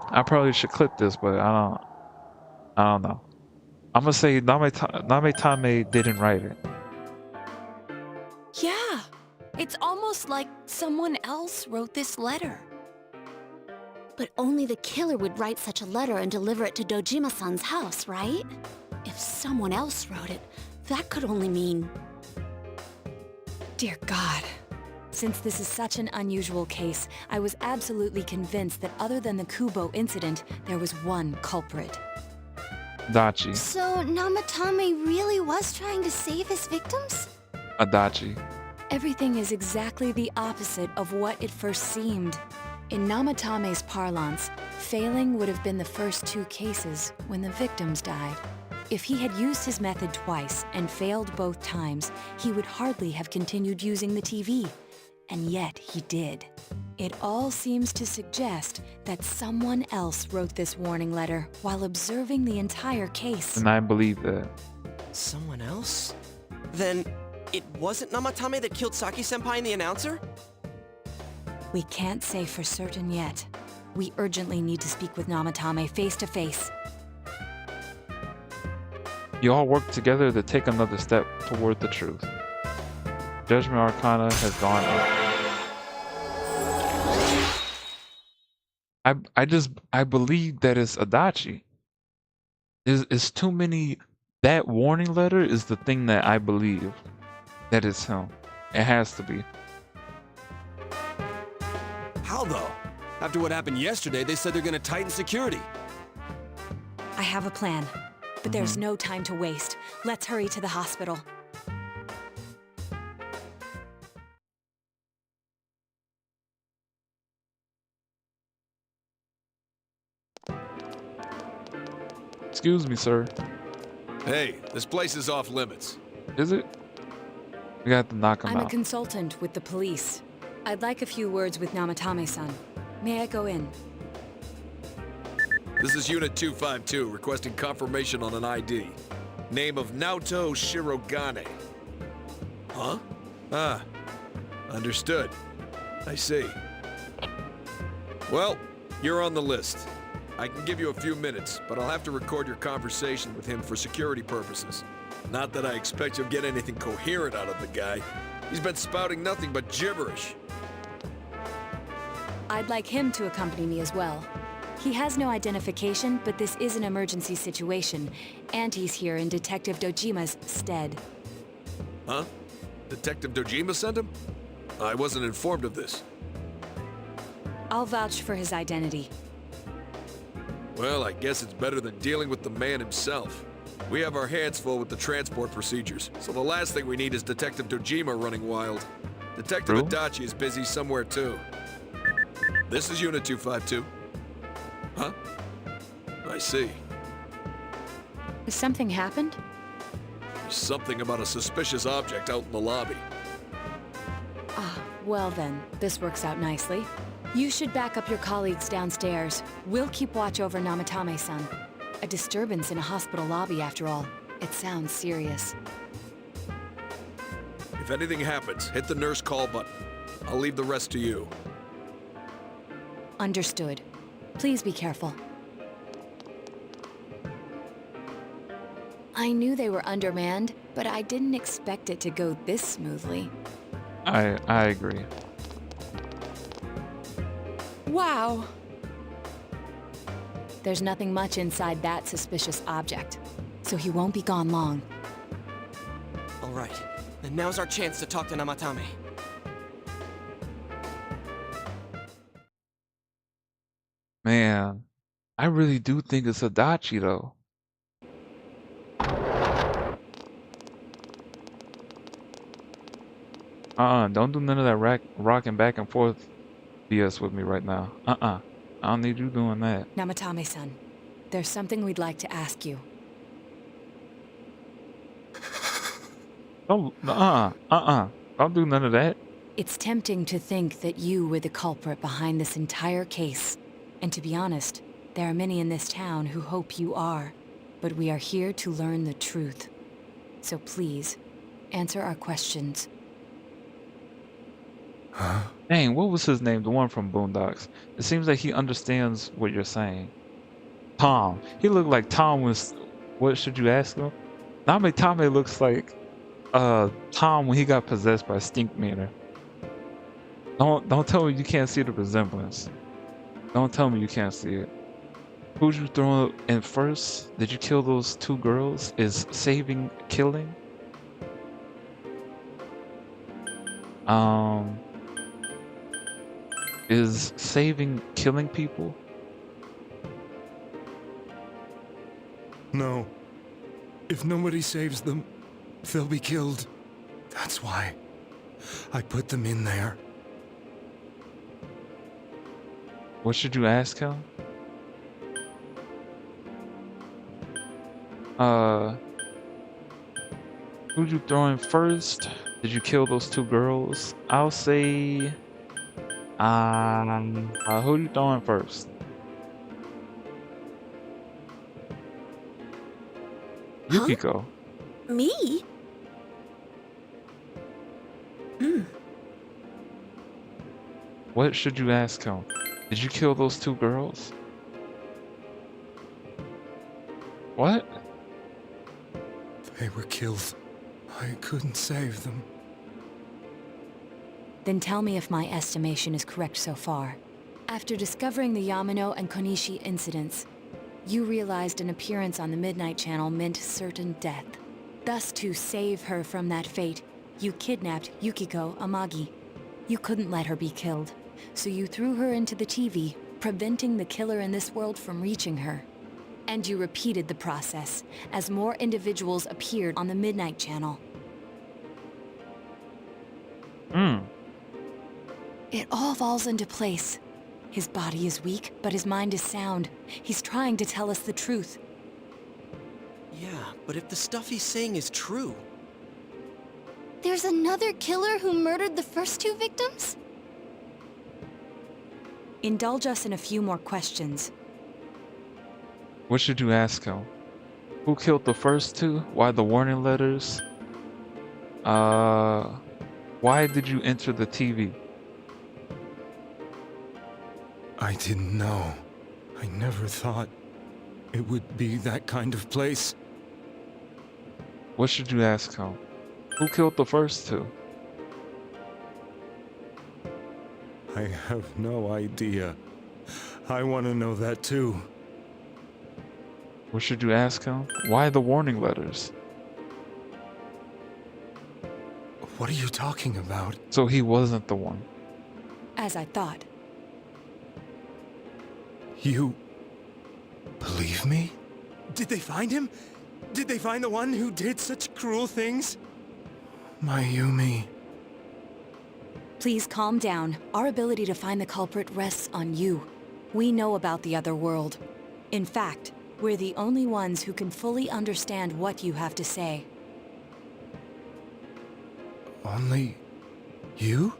I probably should clip this, but I don't know. I'm gonna say Nametame didn't write it. Yeah, it's almost like someone else wrote this letter. But only the killer would write such a letter and deliver it to Dojima-san's house, right? If someone else wrote it, that could only mean... Dear God. Since this is such an unusual case, I was absolutely convinced that other than the Kubo incident, there was one culprit. Adachi. So Namatame really was trying to save his victims? Adachi. Everything is exactly the opposite of what it first seemed. In Namatame's parlance, failing would have been the first two cases when the victims died. If he had used his method twice and failed both times, he would hardly have continued using the TV. And yet he did. It all seems to suggest that someone else wrote this warning letter while observing the entire case. And I believe that. Someone else? Then it wasn't Namatame that killed Saki-senpai and the announcer? We can't say for certain yet. We urgently need to speak with Namatame face to face. You all work together to take another step toward the truth. Judgment Arcana has gone up. I believe that it's Adachi. It's too many. That warning letter is the thing that I believe that it's him. It has to be. How though? After what happened yesterday, they said they're gonna tighten security. I have a plan, but there's no time to waste. Let's hurry to the hospital. Excuse me, sir. Hey, this place is off limits. Is it? We got to knock him I'm a out. consultant with the police. I'd like a few words with Namatame-san. May I go in? This is Unit 252, requesting confirmation on an ID. Name of Naoto Shirogane. Huh? Ah, understood. I see. Well, you're on the list. I can give you a few minutes, but I'll have to record your conversation with him for security purposes. Not that I expect you'll get anything coherent out of the guy. He's been spouting nothing but gibberish. I'd like him to accompany me as well. He has no identification, but this is an emergency situation, and he's here in Detective Dojima's stead. Huh? Detective Dojima sent him? I wasn't informed of this. I'll vouch for his identity. Well, I guess it's better than dealing with the man himself. We have our hands full with the transport procedures, so the last thing we need is Detective Dojima running wild. Detective Adachi is busy somewhere too. This is Unit 252. Huh? I see. Has something happened? There's something about a suspicious object out in the lobby. Ah, well then, this works out nicely. You should back up your colleagues downstairs. We'll keep watch over Namatame-san. A disturbance in a hospital lobby, after all. It sounds serious. If anything happens, hit the nurse call button. I'll leave the rest to you. Understood. Please be careful. I knew they were undermanned, but I didn't expect it to go this smoothly. I agree. Wow. There's nothing much inside that suspicious object, so he won't be gone long. All right, then now's our chance to talk to Namatame. Man, I really do think it's Adachi though. Don't do none of that rocking back and forth BS with me right now. I don't need you doing that. Namatame-san, there's something we'd like to ask you. Don't do none of that. It's tempting to think that you were the culprit behind this entire case. And to be honest, there are many in this town who hope you are. But we are here to learn the truth. So please, answer our questions. Huh? Dang, what was his name? The one from Boondocks. It seems like he understands what you're saying. Tom. He looked like Tom was... What should you ask him? Namitame looks like Tom when he got possessed by Stinkmeaner. Don't tell me you can't see the resemblance. Don't tell me you can't see it. Who'd you throw in first? Did you kill those 2 girls? Is saving killing? Is saving killing people? No. If nobody saves them, they'll be killed. That's why I put them in there. What should you ask him? Who'd you throw in first? Did you kill those 2 girls? I'll say, who'd you throw in first? Yukiko. Me? What should you ask him? Did you kill those 2 girls? What? They were killed. I couldn't save them. Then tell me if my estimation is correct so far. After discovering the Yamano and Konishi incidents, you realized an appearance on the Midnight Channel meant certain death. Thus, to save her from that fate, you kidnapped Yukiko Amagi. You couldn't let her be killed, so you threw her into the TV, preventing the killer in this world from reaching her. And you repeated the process, as more individuals appeared on the Midnight Channel. It all falls into place. His body is weak, but his mind is sound. He's trying to tell us the truth. Yeah, but if the stuff he's saying is true... There's another killer who murdered the first 2 victims? Indulge us in a few more questions. What should you ask him? Who killed the first 2? Why the warning letters? Why did you enter the TV? I didn't know. I never thought it would be that kind of place. What should you ask him? Who killed the first 2? I have no idea. I want to know that too. What should you ask him? Why the warning letters? What are you talking about? So he wasn't the one. As I thought. You... believe me? Did they find him? Did they find the one who did such cruel things? Mayumi... Please calm down. Our ability to find the culprit rests on you. We know about the other world. In fact, we're the only ones who can fully understand what you have to say. Only... you?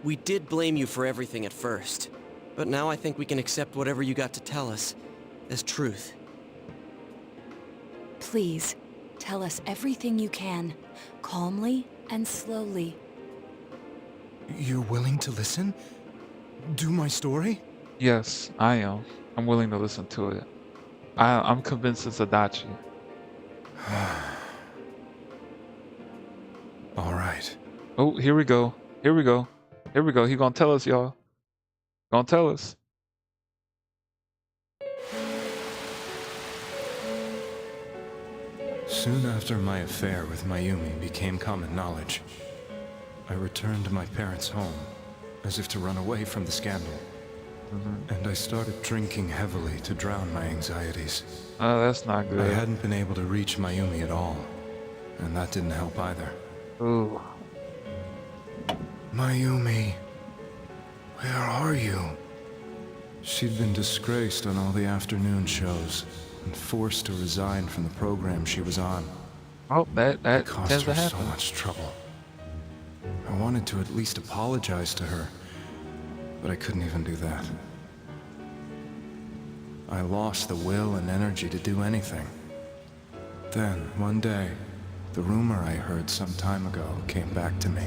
We did blame you for everything at first, but now I think we can accept whatever you got to tell us as truth. Please, tell us everything you can, calmly and slowly. You're willing to listen? Do my story? Yes, I am. I'm willing to listen to it. I'm convinced it's Adachi. All right. Oh, here we go. Here we go. Here we go. He gonna tell us, y'all. Gonna tell us. Soon after my affair with Mayumi became common knowledge, I returned to my parents' home, as if to run away from the scandal. And I started drinking heavily to drown my anxieties. Oh, that's not good. I hadn't been able to reach Mayumi at all, and that didn't help either. Ooh. Mayumi, where are you? She'd been disgraced on all the afternoon shows, and forced to resign from the program she was on. Oh, that caused tends to her so happen. much trouble. I wanted to at least apologize to her, but I couldn't even do that. I lost the will and energy to do anything. Then, one day, the rumor I heard some time ago came back to me.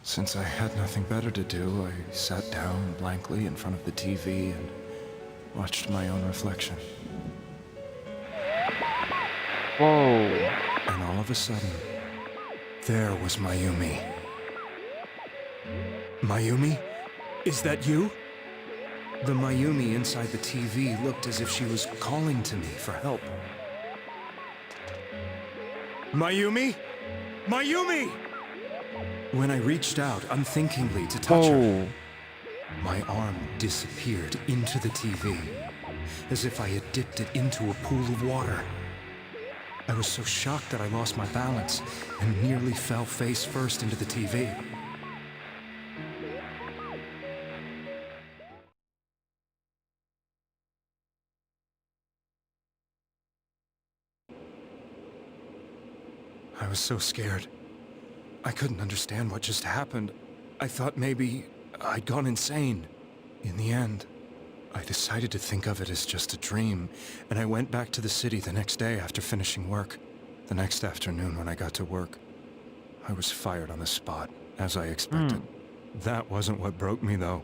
Since I had nothing better to do, I sat down blankly in front of the TV and watched my own reflection. Whoa. And all of a sudden, there was Mayumi. Mayumi? Is that you? The Mayumi inside the TV looked as if she was calling to me for help. Mayumi? Mayumi! When I reached out unthinkingly to touch her, my arm disappeared into the TV, as if I had dipped it into a pool of water. I was so shocked that I lost my balance and nearly fell face first into the TV. I was so scared. I couldn't understand what just happened. I thought maybe I'd gone insane. In the end, I decided to think of it as just a dream, and I went back to the city the next day after finishing work. The next afternoon when I got to work, I was fired on the spot, as I expected. That wasn't what broke me, though.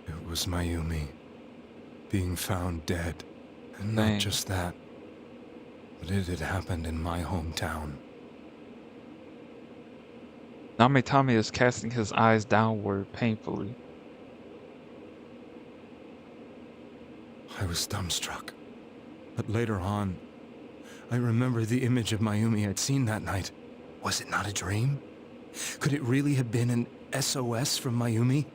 It was Mayumi being found dead. And not just that, but it had happened in my hometown. Namitami is casting his eyes downward painfully. I was dumbstruck. But later on, I remember the image of Mayumi I'd seen that night. Was it not a dream? Could it really have been an SOS from Mayumi?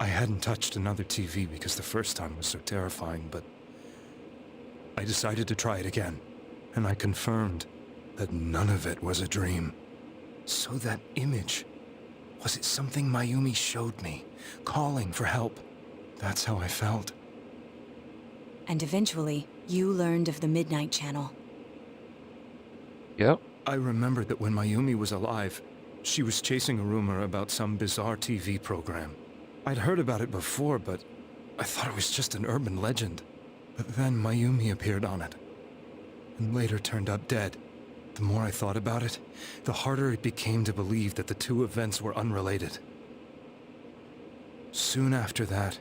I hadn't touched another TV because the first time was so terrifying, but I decided to try it again, and I confirmed that none of it was a dream. So that image, was it something Mayumi showed me, calling for help? That's how I felt. And eventually, you learned of the Midnight Channel. Yep. I remembered that when Mayumi was alive, she was chasing a rumor about some bizarre TV program. I'd heard about it before, but I thought it was just an urban legend. But then Mayumi appeared on it, and later turned up dead. The more I thought about it, the harder it became to believe that the two events were unrelated. Soon after that,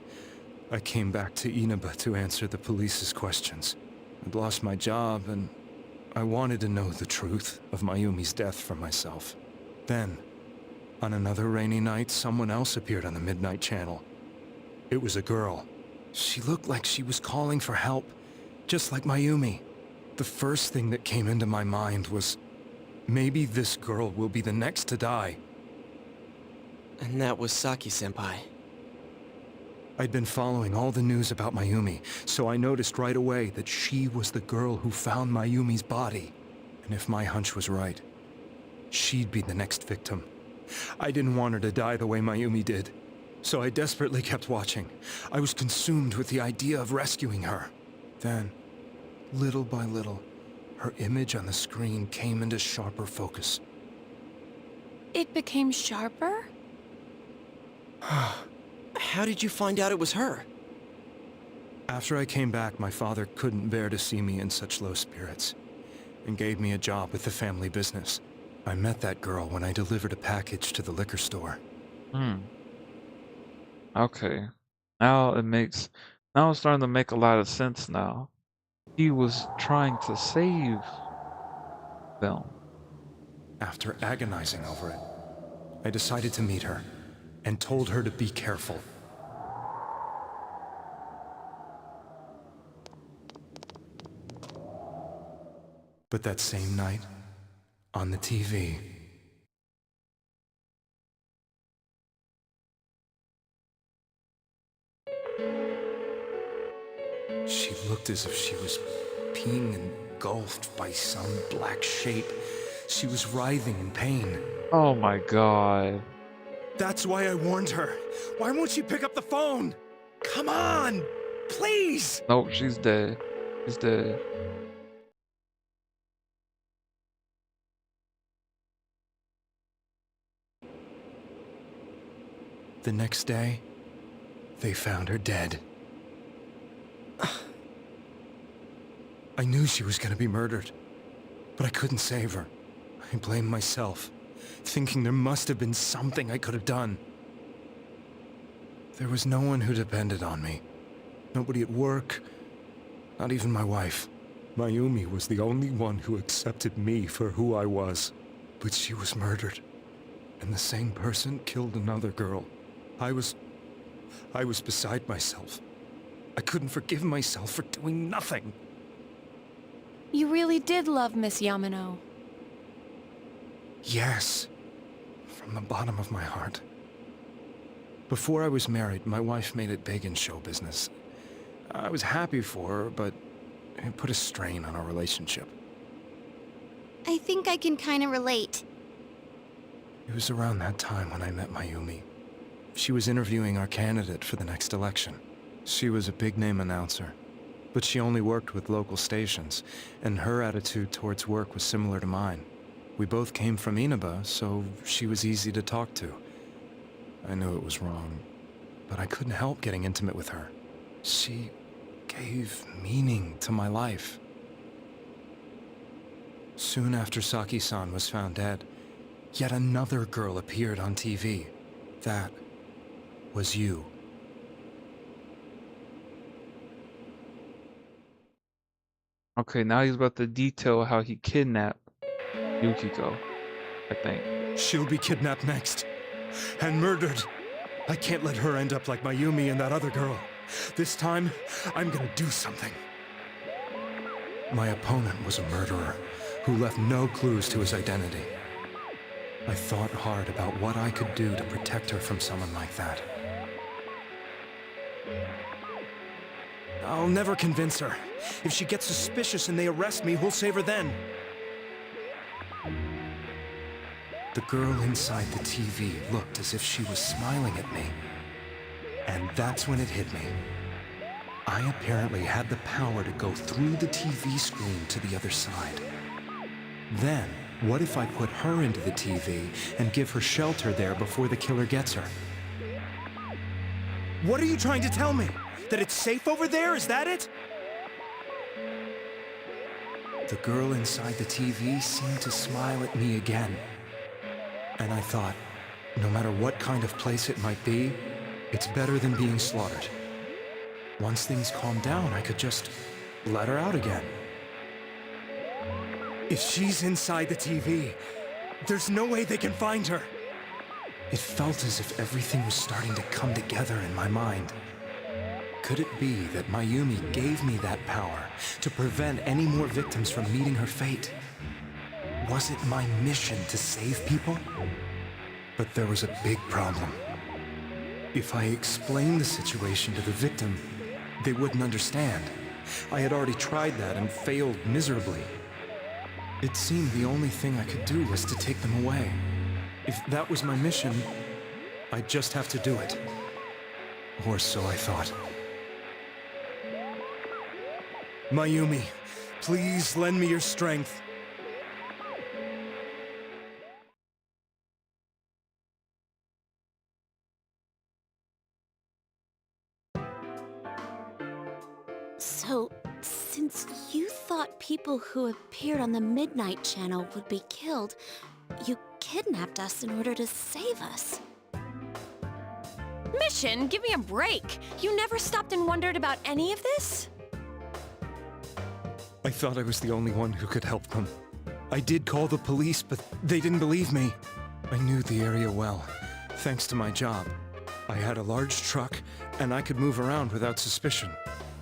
I came back to Inaba to answer the police's questions. I'd lost my job, and I wanted to know the truth of Mayumi's death for myself. Then, on another rainy night, someone else appeared on the Midnight Channel. It was a girl. She looked like she was calling for help, just like Mayumi. The first thing that came into my mind was, maybe this girl will be the next to die. And that was Saki-senpai. I'd been following all the news about Mayumi, so I noticed right away that she was the girl who found Mayumi's body. And if my hunch was right, she'd be the next victim. I didn't want her to die the way Mayumi did, so I desperately kept watching. I was consumed with the idea of rescuing her. Then, little by little, her image on the screen came into sharper focus. It became sharper? How did you find out it was her? After I came back, my father couldn't bear to see me in such low spirits, and gave me a job with the family business. I met that girl when I delivered a package to the liquor store. Okay. Now it's starting to make a lot of sense now. He was trying to save them. After agonizing over it, I decided to meet her, and told her to be careful. But that same night, on the TV, she looked as if she was being engulfed by some black shape. She was writhing in pain. Oh my god. That's why I warned her. Why won't she pick up the phone? Come on! Please! Nope, she's dead. She's dead. The next day, they found her dead. I knew she was gonna be murdered, but I couldn't save her. I blamed myself, thinking there must have been something I could have done. There was no one who depended on me. Nobody at work, not even my wife. Mayumi was the only one who accepted me for who I was. But she was murdered, and the same person killed another girl. I was beside myself. I couldn't forgive myself for doing nothing. You really did love Miss Yamano. Yes, from the bottom of my heart. Before I was married, my wife made it big in show business. I was happy for her, but it put a strain on our relationship. I think I can kind of relate. It was around that time when I met Mayumi. She was interviewing our candidate for the next election. She was a big-name announcer, but she only worked with local stations, and her attitude towards work was similar to mine. We both came from Inaba, so she was easy to talk to. I knew it was wrong, but I couldn't help getting intimate with her. She gave meaning to my life. Soon after Saki-san was found dead, yet another girl appeared on TV. That was you. Okay, now he's about to detail how he kidnapped Yukiko, I think. She'll be kidnapped next. And murdered. I can't let her end up like Mayumi and that other girl. This time, I'm gonna do something. My opponent was a murderer who left no clues to his identity. I thought hard about what I could do to protect her from someone like that. I'll never convince her. If she gets suspicious and they arrest me, who'll save her then? The girl inside the TV looked as if she was smiling at me. And that's when it hit me. I apparently had the power to go through the TV screen to the other side. Then, what if I put her into the TV and give her shelter there before the killer gets her? What are you trying to tell me? That it's safe over there? Is that it? The girl inside the TV seemed to smile at me again. And I thought, no matter what kind of place it might be, it's better than being slaughtered. Once things calmed down, I could just let her out again. If she's inside the TV, there's no way they can find her. It felt as if everything was starting to come together in my mind. Could it be that Mayumi gave me that power to prevent any more victims from meeting her fate? Was it my mission to save people? But there was a big problem. If I explained the situation to the victim, they wouldn't understand. I had already tried that and failed miserably. It seemed the only thing I could do was to take them away. If that was my mission, I'd just have to do it. Or so I thought. Mayumi, please lend me your strength. So, since you thought people who appeared on the Midnight Channel would be killed, you kidnapped us in order to save us. Mission, give me a break. You never stopped and wondered about any of this? I thought I was the only one who could help them. I did call the police, but they didn't believe me. I knew the area well, thanks to my job. I had a large truck, and I could move around without suspicion.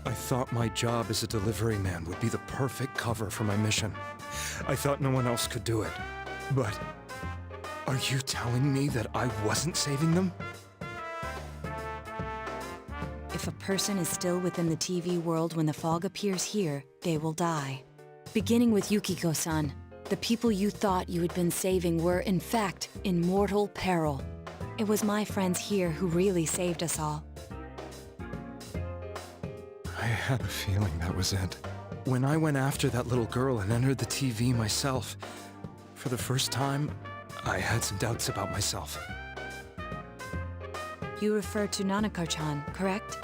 I thought my job as a delivery man would be the perfect cover for my mission. I thought no one else could do it. But are you telling me that I wasn't saving them? If a person is still within the TV world when the fog appears here, they will die. Beginning with Yukiko-san, the people you thought you had been saving were, in fact, in mortal peril. It was my friends here who really saved us all. I had a feeling that was it. When I went after that little girl and entered the TV myself, for the first time, I had some doubts about myself. You refer to Nanako-chan, correct?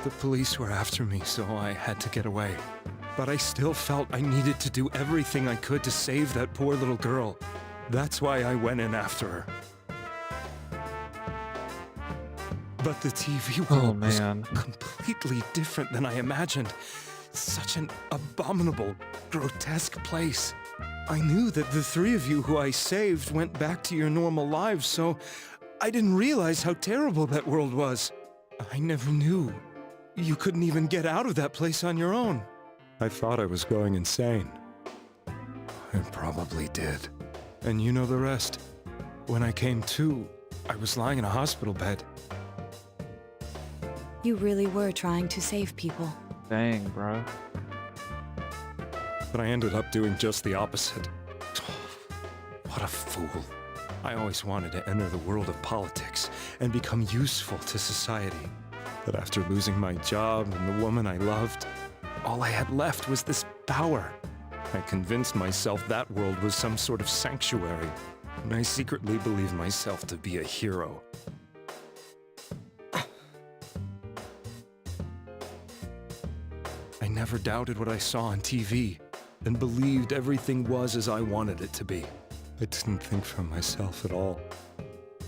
The police were after me, so I had to get away. But I still felt I needed to do everything I could to save that poor little girl. That's why I went in after her. But the TV world was completely different than I imagined. Such an abominable, grotesque place. I knew that the three of you who I saved went back to your normal lives, so I didn't realize how terrible that world was. I never knew. You couldn't even get out of that place on your own. I thought I was going insane. I probably did. And you know the rest. When I came to, I was lying in a hospital bed. You really were trying to save people. Dang, bro. But I ended up doing just the opposite. What a fool. I always wanted to enter the world of politics and become useful to society. But after losing my job and the woman I loved, all I had left was this power. I convinced myself that world was some sort of sanctuary, and I secretly believed myself to be a hero. I never doubted what I saw on TV, and believed everything was as I wanted it to be. I didn't think for myself at all.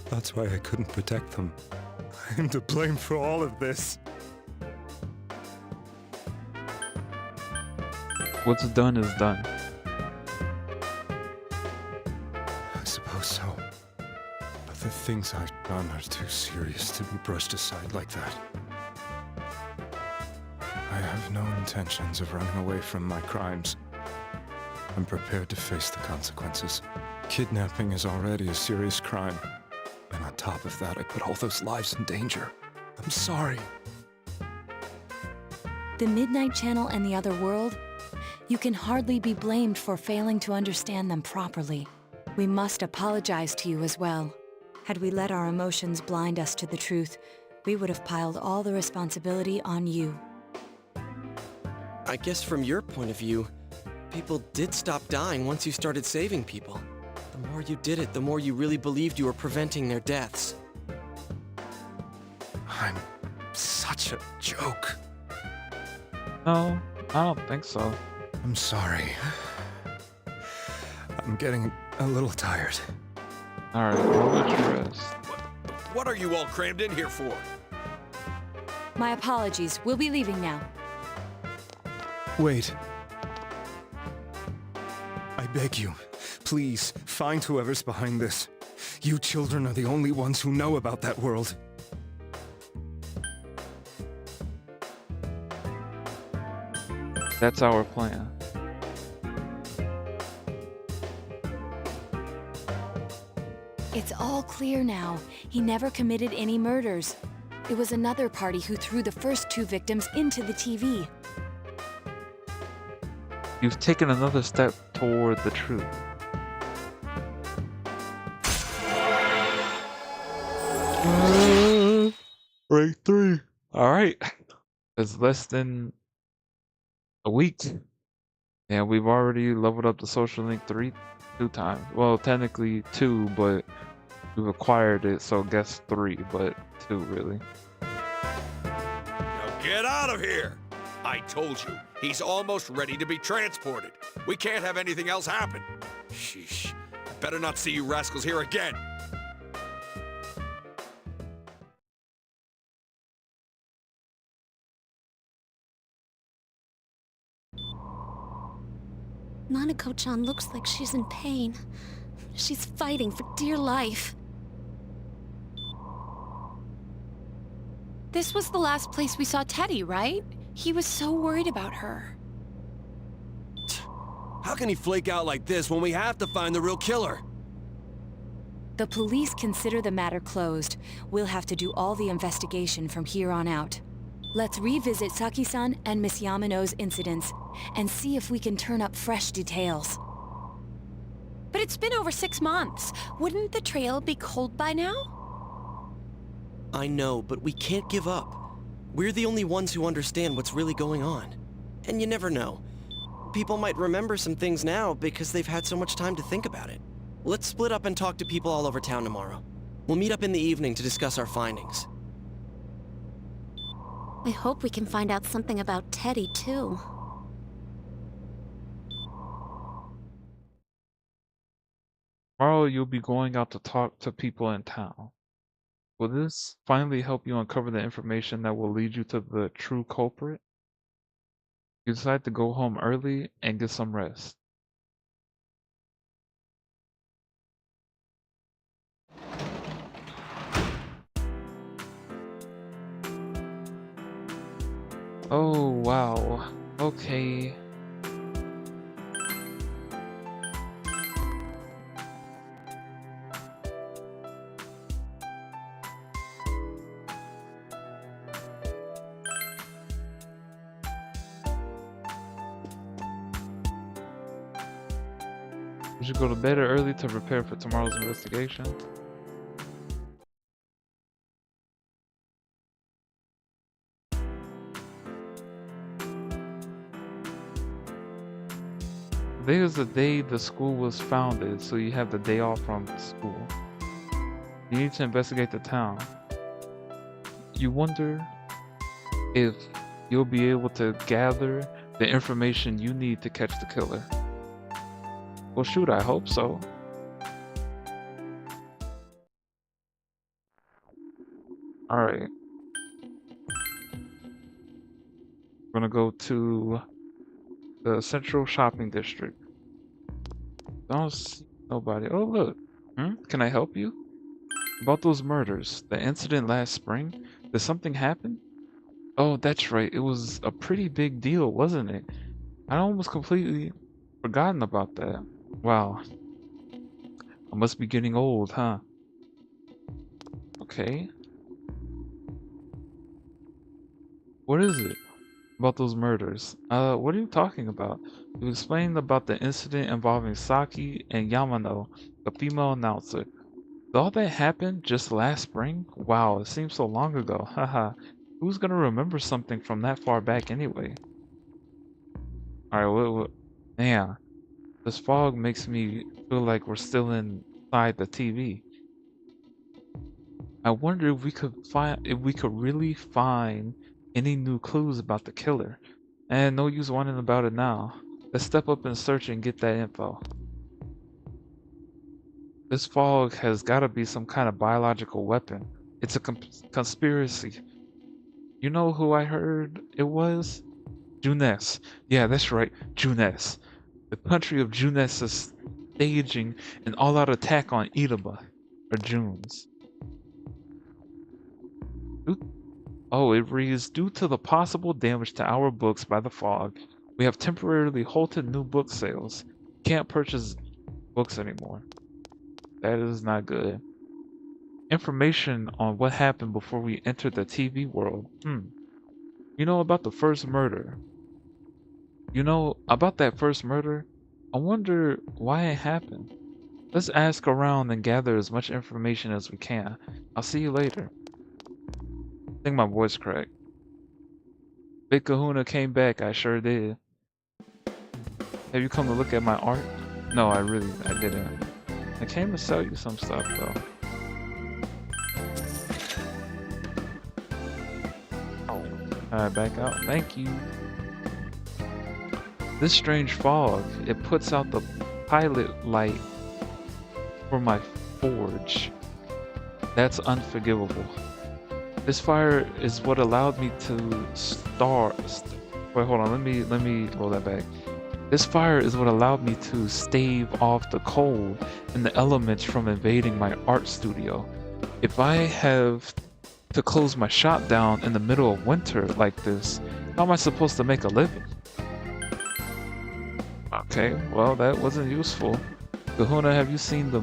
That's why I couldn't protect them. I'm to blame for all of this. What's done is done. I suppose so. But the things I've done are too serious to be brushed aside like that. I have no intentions of running away from my crimes. I'm prepared to face the consequences. Kidnapping is already a serious crime. And on top of that, I put all those lives in danger. I'm sorry. The Midnight Channel and the other world? You can hardly be blamed for failing to understand them properly. We must apologize to you as well. Had we let our emotions blind us to the truth, we would have piled all the responsibility on you. I guess from your point of view, people did stop dying once you started saving people. The more you did it, the more you really believed you were preventing their deaths. I'm such a joke. No, I don't think so. I'm sorry. I'm getting a little tired. Alright, I'll let you rest. What are you all crammed in here for? My apologies. We'll be leaving now. Wait. I beg you, please, find whoever's behind this. You children are the only ones who know about that world. That's our plan. It's all clear now. He never committed any murders. It was another party who threw the first two victims into the TV. You've taken another step toward the truth. Breakthrough. Alright. It's less than a week. And we've already leveled up the social link two times. Well, technically 2, but we've acquired it, so guess 3, but 2 really. Now get out of here! I told you, he's almost ready to be transported. We can't have anything else happen. Sheesh. I better not see you rascals here again. Nanako-chan looks like she's in pain. She's fighting for dear life. This was the last place we saw Teddy, right? He was so worried about her. How can he flake out like this when we have to find the real killer? The police consider the matter closed. We'll have to do all the investigation from here on out. Let's revisit Saki-san and Miss Yamano's incidents and see if we can turn up fresh details. But it's been over 6 months. Wouldn't the trail be cold by now? I know, but we can't give up. We're the only ones who understand what's really going on. And you never know. People might remember some things now because they've had so much time to think about it. Let's split up and talk to people all over town tomorrow. We'll meet up in the evening to discuss our findings. I hope we can find out something about Teddy, too. Tomorrow you'll be going out to talk to people in town. Will this finally help you uncover the information that will lead you to the true culprit? You decide to go home early and get some rest. Oh, wow. Okay. We should go to bed early to prepare for tomorrow's investigation. Today is the day the school was founded, so you have the day off from school. You need to investigate the town. You wonder if you'll be able to gather the information you need to catch the killer. Well, shoot, I hope so. Alright. We're gonna go to the Central Shopping District. Don't see nobody. Oh, look. Can I help you? About those murders, the incident last spring, did something happen? Oh, that's right. It was a pretty big deal, wasn't it? I almost completely forgotten about that. Wow. I must be getting old, huh? Okay. What is it? About those murders. What are you talking about? You explained about the incident involving Saki and Yamano, the female announcer. Did all that happen just last spring? Wow, it seems so long ago. Haha. Who's gonna remember something from that far back anyway? Alright, what? Man, this fog makes me feel like we're still inside the TV. I wonder if we could really find any new clues about the killer. And no use wondering about it now. Let's step up and search and get that info. This fog has gotta be some kind of biological weapon. It's a conspiracy. You know who I heard it was? Junes. Yeah, that's right, Junes. The country of Junes is staging an all-out attack on Itaba, or Junes. Oh, it reads, due to the possible damage to our books by the fog, we have temporarily halted new book sales. Can't purchase books anymore. That is not good. Information on what happened before we entered the TV world. You know about the first murder? You know about that first murder? I wonder why it happened. Let's ask around and gather as much information as we can. I'll see you later. I think my voice cracked. Big Kahuna came back, I sure did. Have you come to look at my art? No, I didn't. I came to sell you some stuff though. Alright, back out. Thank you. This strange fog, it puts out the pilot light for my forge. That's unforgivable. This fire is what allowed me to wait, hold on, let me roll that back. This fire is what allowed me to stave off the cold and the elements from invading my art studio. If I have to close my shop down in the middle of winter like this, how am I supposed to make a living? Okay, well that wasn't useful. Kahuna, have you seen the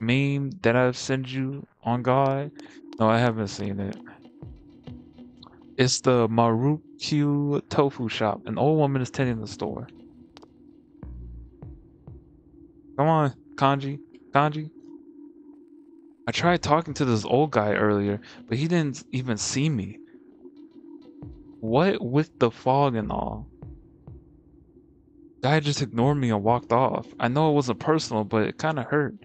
meme that I've sent you on God? No, I haven't seen it. It's the Marukyu Tofu Shop. An old woman is tending the store. Come on, Kanji. Kanji. I tried talking to this old guy earlier, but he didn't even see me. What with the fog and all? Guy just ignored me and walked off. I know it wasn't personal, but it kinda hurt.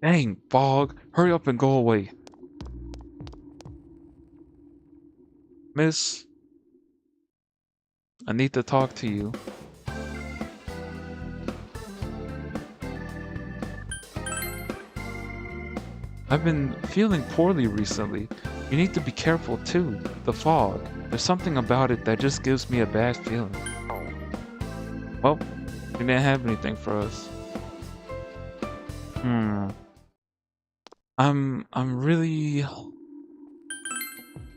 Dang, fog. Hurry up and go away. Miss, I need to talk to you. I've been feeling poorly recently. You need to be careful too. The fog. There's something about it that just gives me a bad feeling. Well, you didn't have anything for us. I'm really.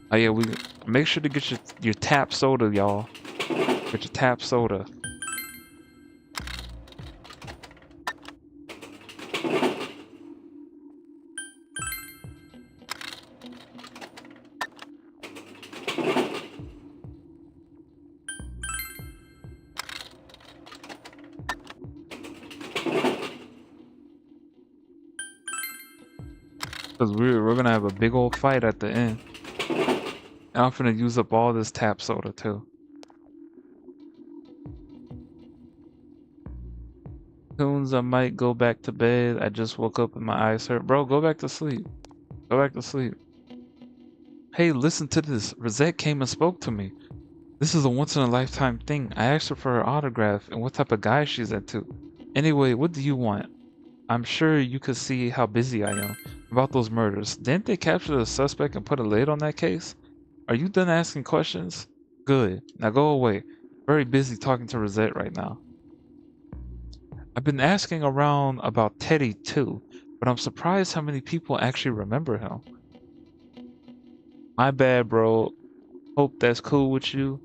Oh yeah, we make sure to get your tap soda, y'all. Get your tap soda. Because we're gonna have a big old fight at the end. And I'm gonna use up all this tap soda too. Tunes, I might go back to bed. I just woke up and my eyes hurt. Bro, go back to sleep. Go back to sleep. Hey, listen to this. Rosette came and spoke to me. This is a once-in-a-lifetime thing. I asked her for her autograph and what type of guy she's into. Anyway, what do you want? I'm sure you could see how busy I am about those murders. Didn't they capture the suspect and put a lid on that case? Are you done asking questions? Good. Now go away. Very busy talking to Rosette right now. I've been asking around about Teddy too, but I'm surprised how many people actually remember him. My bad, bro. Hope that's cool with you.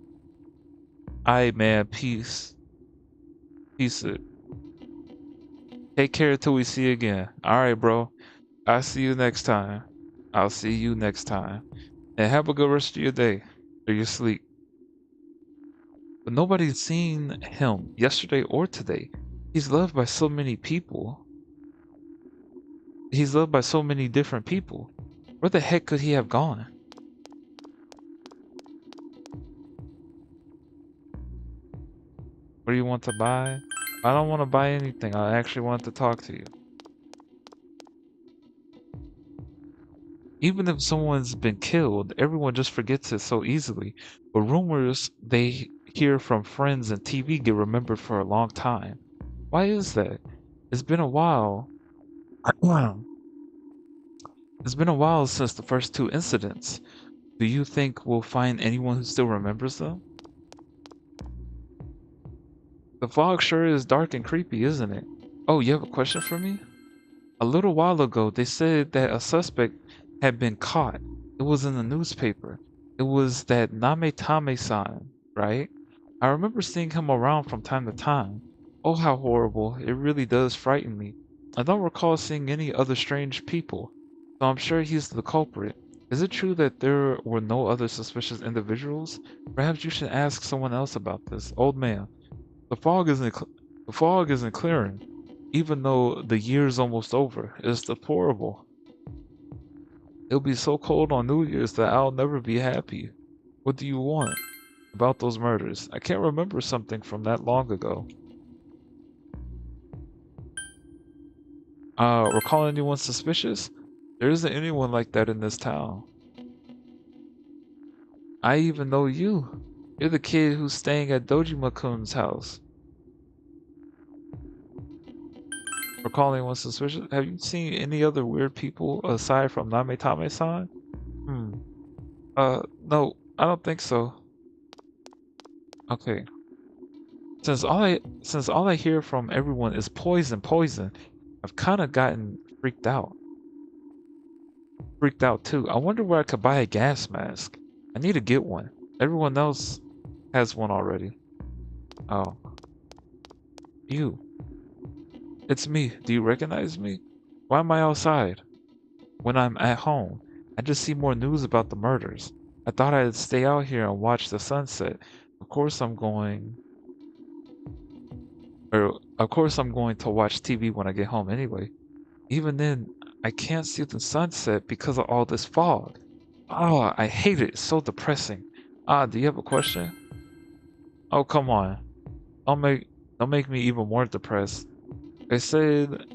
Aight, man. Peace. Peace. Take care till we see you again. Alright, bro. I'll see you next time. I'll see you next time. And have a good rest of your day. Or your sleep. But nobody's seen him yesterday or today. He's loved by so many people. He's loved by so many different people. Where the heck could he have gone? What do you want to buy? I don't want to buy anything. I actually want to talk to you. Even if someone's been killed, everyone just forgets it so easily. But rumors they hear from friends and TV get remembered for a long time. Why is that? It's been a while. It's been a while since the first two incidents. Do you think we'll find anyone who still remembers them? The fog sure is dark and creepy, isn't it? Oh, you have a question for me? A little while ago, they said that a suspect had been caught. It was in the newspaper. It was that Nametame-san, right? I remember seeing him around from time to time. Oh, how horrible. It really does frighten me. I don't recall seeing any other strange people, so I'm sure he's the culprit. Is it true that there were no other suspicious individuals? Perhaps you should ask someone else about this. Old man, the fog isn't clearing, even though the year's almost over. It's deplorable. It'll be so cold on New Year's that I'll never be happy. What do you want? About those murders. I can't remember something from that long ago. Recall anyone suspicious? There isn't anyone like that in this town. I even know you. You're the kid who's staying at Dojima-kun's house. Recall anyone suspicious? Have you seen any other weird people aside from Nametame-san? No, I don't think so. Okay. Since all I hear from everyone is poison, I've kind of gotten freaked out. Freaked out too. I wonder where I could buy a gas mask. I need to get one. Everyone else has one already. Oh. You. It's me. Do you recognize me? Why am I outside? When I'm at home, I just see more news about the murders. I thought I'd stay out here and watch the sunset. Of course I'm going to watch TV when I get home anyway. Even then, I can't see the sunset because of all this fog. Ah, I hate it. It's so depressing. Do you have a question? Oh, come on. Don't make me even more depressed. They said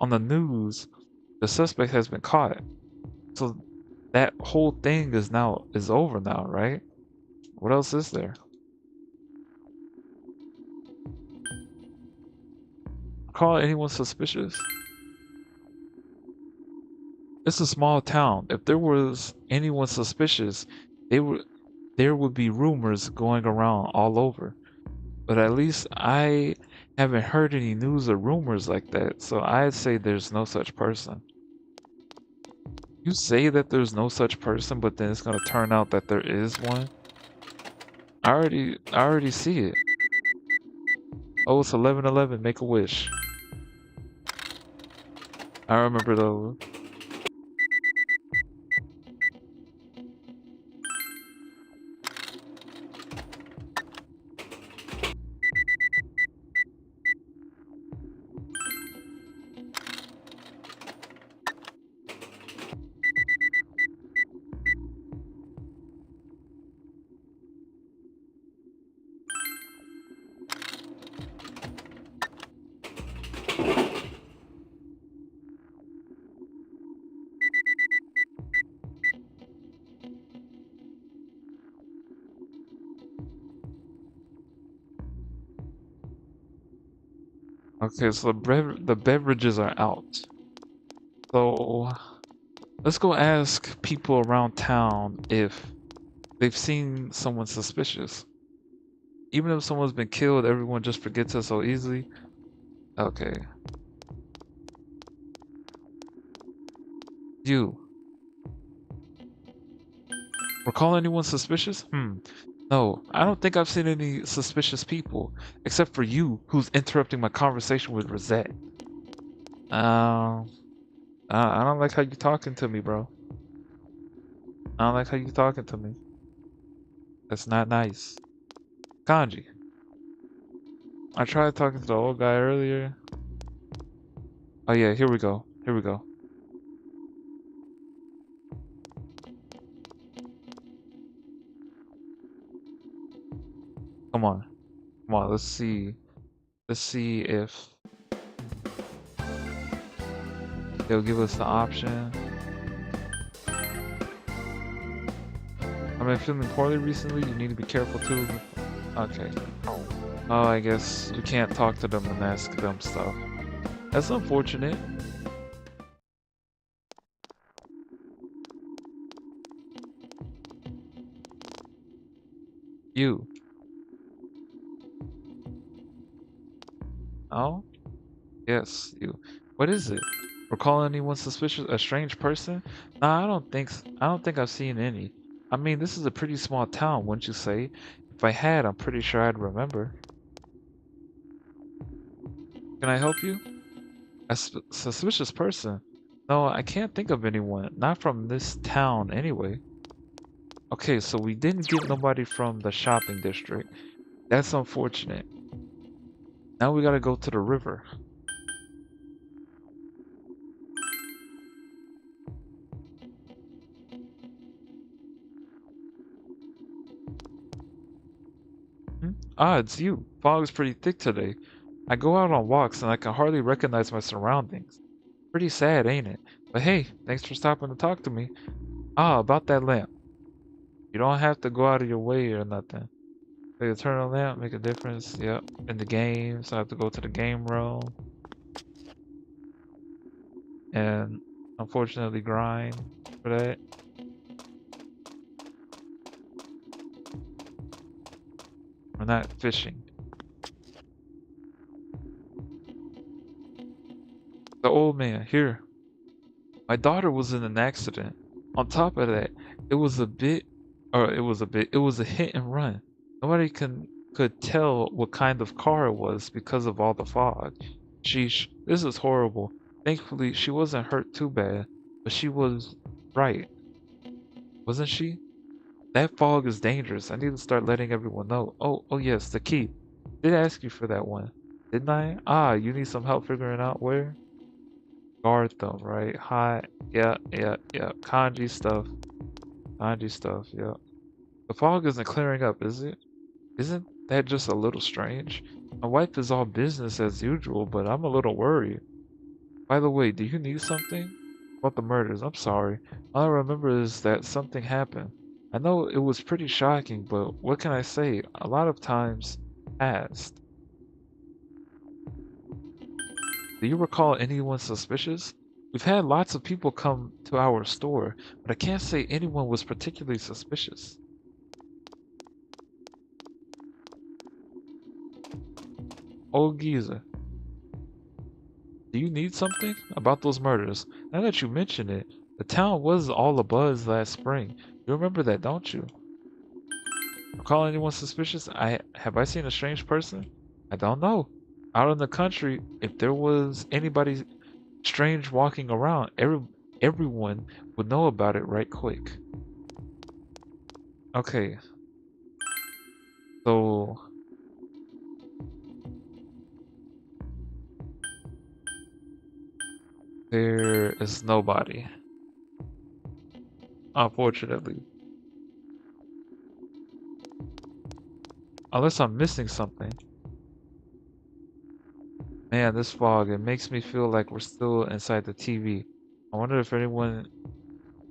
on the news the suspect has been caught. So that whole thing is over now, right? What else is there? Call anyone suspicious? It's a small town. If there was anyone suspicious, there would be rumors going around all over. But at least I haven't heard any news or rumors like that, so I'd say there's no such person. You say that there's no such person, but then it's gonna turn out that there is one. I already see it. Oh, it's 11:11. Make a wish. I remember those. Okay, so the beverages are out. So let's go ask people around town if they've seen someone suspicious. Even if someone's been killed, everyone just forgets it so easily. Okay. You. Recall anyone suspicious? No, I don't think I've seen any suspicious people, except for you, who's interrupting my conversation with Rosette. I don't like how you talking to me, bro. I don't like how you talking to me. That's not nice. Kanji. I tried talking to the old guy earlier. Oh yeah, here we go. Here we go. Come on. Come on, let's see. Let's see if they'll give us the option. I've been feeling poorly recently. You need to be careful too. Okay. Oh, I guess we can't talk to them and ask them stuff. That's unfortunate. You. Oh? Yes, you. What is it? Recall anyone suspicious? A strange person? Nah, I don't think I've seen any. I mean, this is a pretty small town, wouldn't you say? If I had, I'm pretty sure I'd remember. Can I help you? A suspicious person? No, I can't think of anyone. Not from this town, anyway. Okay, so we didn't get nobody from the shopping district. That's unfortunate. Now we gotta go to the river. Ah, it's you. Fog's pretty thick today. I go out on walks and I can hardly recognize my surroundings. Pretty sad, ain't it? But hey, thanks for stopping to talk to me. Ah, about that lamp. You don't have to go out of your way or nothing. So turn on lamp, make a difference. Yep. In the game, so I have to go to the game room. And unfortunately grind for that. We're not fishing. The old man, here. My daughter was in an accident. On top of that, it was a hit and run. Nobody could tell what kind of car it was because of all the fog. Sheesh, this is horrible. Thankfully, she wasn't hurt too bad, but she was right. Wasn't she? That fog is dangerous. I need to start letting everyone know. Oh yes, the key. Did ask you for that one, didn't I? Ah, you need some help figuring out where? Guard them, right? Hi. Yeah. Kanji stuff. Yeah. The fog isn't clearing up, is it? Isn't that just a little strange? My wife is all business as usual, but I'm a little worried. By the way, do you need something? About the murders, I'm sorry. All I remember is that something happened. I know it was pretty shocking, but what can I say? A lot of times passed. Do you recall anyone suspicious? We've had lots of people come to our store, but I can't say anyone was particularly suspicious. Old geezer. Do you need something? About those murders. Now that you mention it, the town was all abuzz last spring. You remember that, don't you? Recall anyone suspicious? Have I seen a strange person? I don't know. Out in the country, if there was anybody strange walking around, everyone would know about it right quick. Okay. So there is nobody. Unfortunately. Unless I'm missing something. Man, this fog, it makes me feel like we're still inside the TV. I wonder if anyone...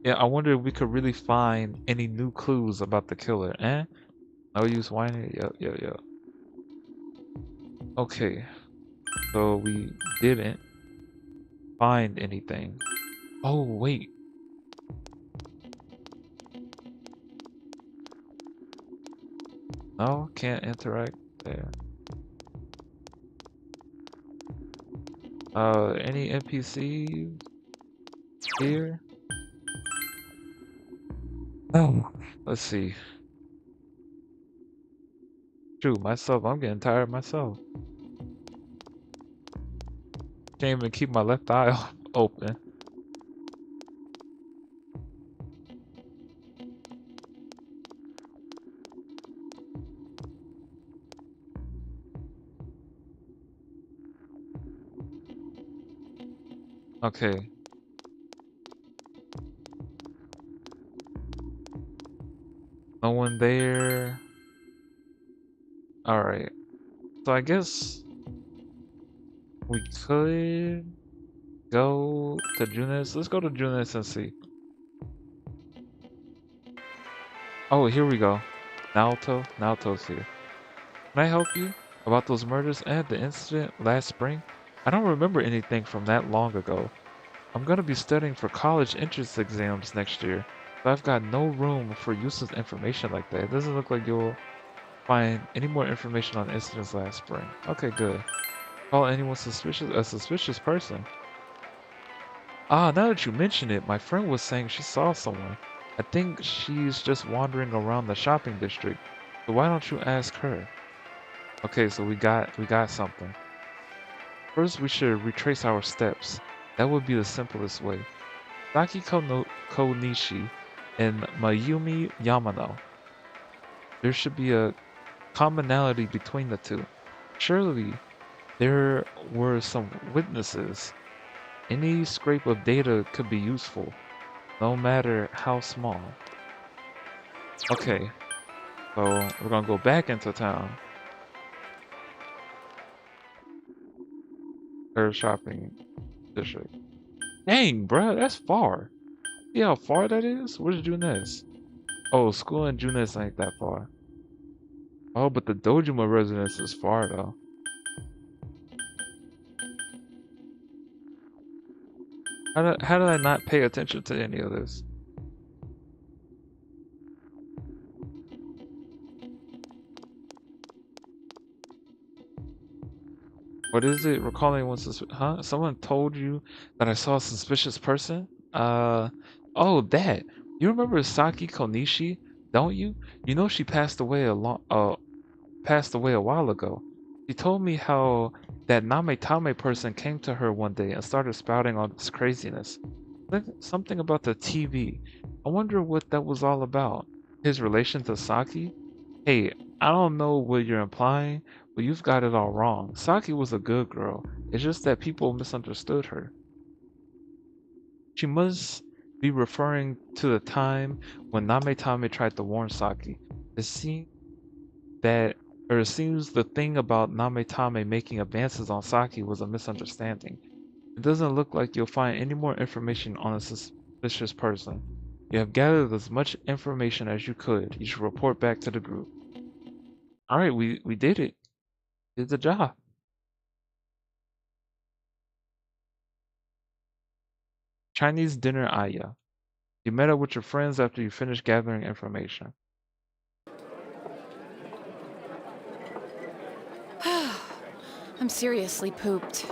Yeah, I wonder if we could really find any new clues about the killer, eh? No use whining? Yo. Okay. So we didn't find anything. Oh, wait. No, can't interact there. Any NPCs here? Oh, let's see. Shoot, myself, I'm getting tired myself. Can't even keep my left eye open. Okay. No one there. Alright. So I guess we could go to Junis. Let's go to Junis and see. Oh, here we go. Naoto's here. Can I help you about those murders and the incident last spring? I don't remember anything from that long ago. I'm gonna be studying for college entrance exams next year, so I've got no room for useless information like that. It doesn't look like you'll find any more information on incidents last spring. Okay, good. Call anyone suspicious a suspicious person? Ah, now that you mention it, my friend was saying she saw someone. I think she's just wandering around the shopping district. So why don't you ask her? Okay, so we got something. First, we should retrace our steps. That would be the simplest way. Saki Konishi and Mayumi Yamano. There should be a commonality between the two. Surely, there were some witnesses. Any scrape of data could be useful, no matter how small. Okay, so we're gonna go back into town. Her shopping district. Dang, bruh, that's far. See how far that is? Where's Junes? Oh, school in Junes ain't that far. Oh, but the Dojima residence is far though. How did I not pay attention to any of this? What is it? Recalling anyone huh? Someone told you that I saw a suspicious person? Oh, that. You remember Saki Konishi, don't you? You know she passed away a while ago. She told me how that Nametame person came to her one day and started spouting all this craziness. Something about the TV. I wonder what that was all about. His relation to Saki? Hey, I don't know what you're implying, but you've got it all wrong. Saki was a good girl. It's just that people misunderstood her. She must be referring to the time when Nametame tried to warn Saki. It seems the thing about Nametame making advances on Saki was a misunderstanding. It doesn't look like you'll find any more information on a suspicious person. You have gathered as much information as you could. You should report back to the group. Alright, we did it. Did the job. Chinese dinner Aya. You met up with your friends after you finished gathering information. I'm seriously pooped.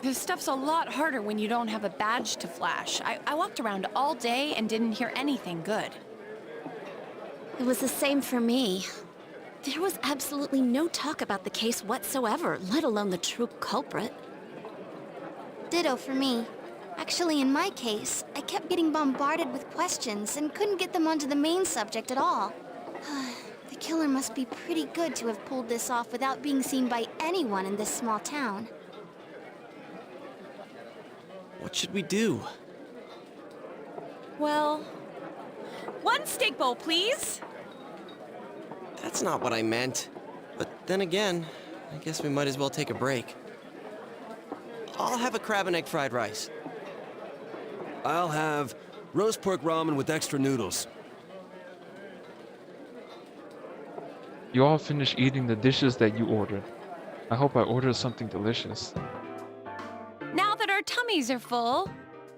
This stuff's a lot harder when you don't have a badge to flash. I walked around all day and didn't hear anything good. It was the same for me. There was absolutely no talk about the case whatsoever, let alone the true culprit. Ditto for me. Actually, in my case, I kept getting bombarded with questions and couldn't get them onto the main subject at all. The killer must be pretty good to have pulled this off without being seen by anyone in this small town. What should we do? Well, one steak bowl, please. That's not what I meant. But then again, I guess we might as well take a break. I'll have a crab and egg fried rice. I'll have roast pork ramen with extra noodles. You all finished eating the dishes that you ordered. I hope I ordered something delicious. Now that our tummies are full,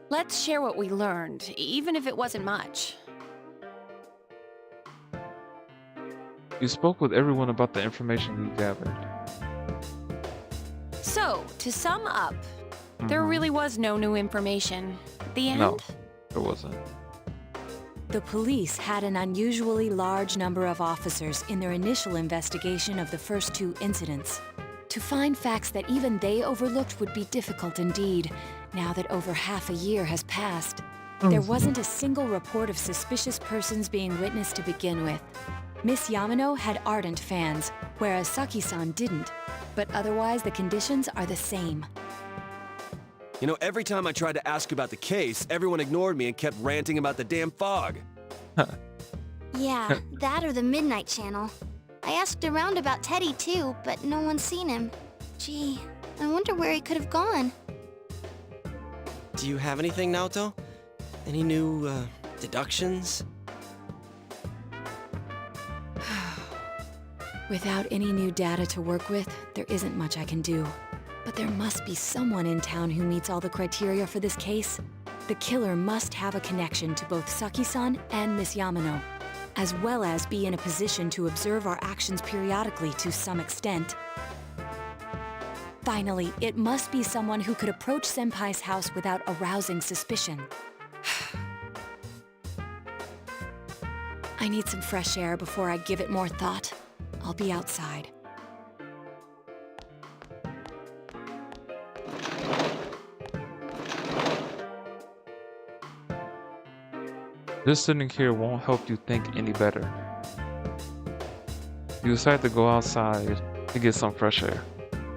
let's share what we learned, even if it wasn't much. You spoke with everyone about the information you gathered. So, to sum up, there really was no new information. The end? No, there wasn't. The police had an unusually large number of officers in their initial investigation of the first two incidents. To find facts that even they overlooked would be difficult indeed, now that over half a year has passed. There wasn't a single report of suspicious persons being witnessed to begin with. Miss Yamano had ardent fans, whereas Saki-san didn't. But otherwise, the conditions are the same. You know, every time I tried to ask about the case, everyone ignored me and kept ranting about the damn fog. Yeah, that or the Midnight Channel. I asked around about Teddy too, but no one's seen him. Gee, I wonder where he could have gone. Do you have anything, Naoto? Any new, deductions? Without any new data to work with, there isn't much I can do. But there must be someone in town who meets all the criteria for this case. The killer must have a connection to both Saki-san and Miss Yamano, as well as be in a position to observe our actions periodically to some extent. Finally, it must be someone who could approach Senpai's house without arousing suspicion. I need some fresh air before I give it more thought. I'll be outside. Just sitting here won't help you think any better. You decide to go outside to get some fresh air.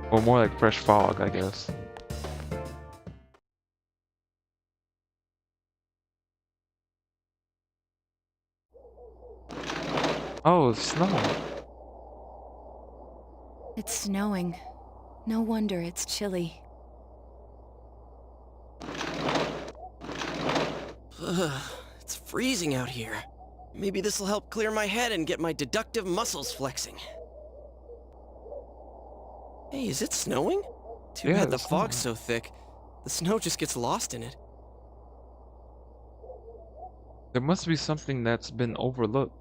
Or more like fresh fog, I guess. Oh, it's snowing. It's snowing. No wonder it's chilly. Ugh, it's freezing out here. Maybe this'll help clear my head and get my deductive muscles flexing. Hey, is it snowing? Too Yeah, bad the it's fog's so thick. The snow just gets lost in it. There must be something that's been overlooked.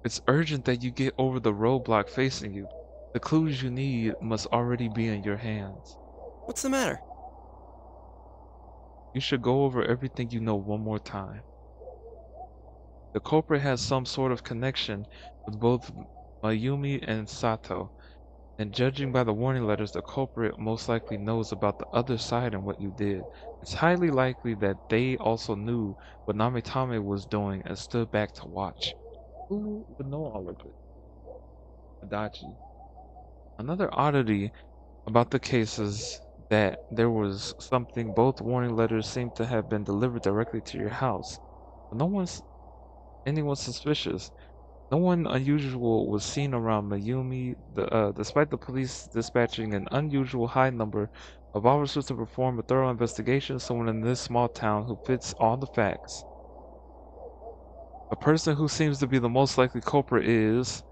It's urgent that you get over the roadblock facing you. The clues you need must already be in your hands. What's the matter? You should go over everything you know one more time. The culprit has some sort of connection with both Mayumi and Sato, and judging by the warning letters, the culprit most likely knows about the other side and what you did. It's highly likely that they also knew what Namitame was doing and stood back to watch. Who would know all of it? Adachi. Another oddity about the case is that there was something both warning letters seem to have been delivered directly to your house. But no one's anyone suspicious. No one unusual was seen around Mayumi, despite the police dispatching an unusual high number of officers to perform a thorough investigation. Someone in this small town who fits all the facts. The person who seems to be the most likely culprit is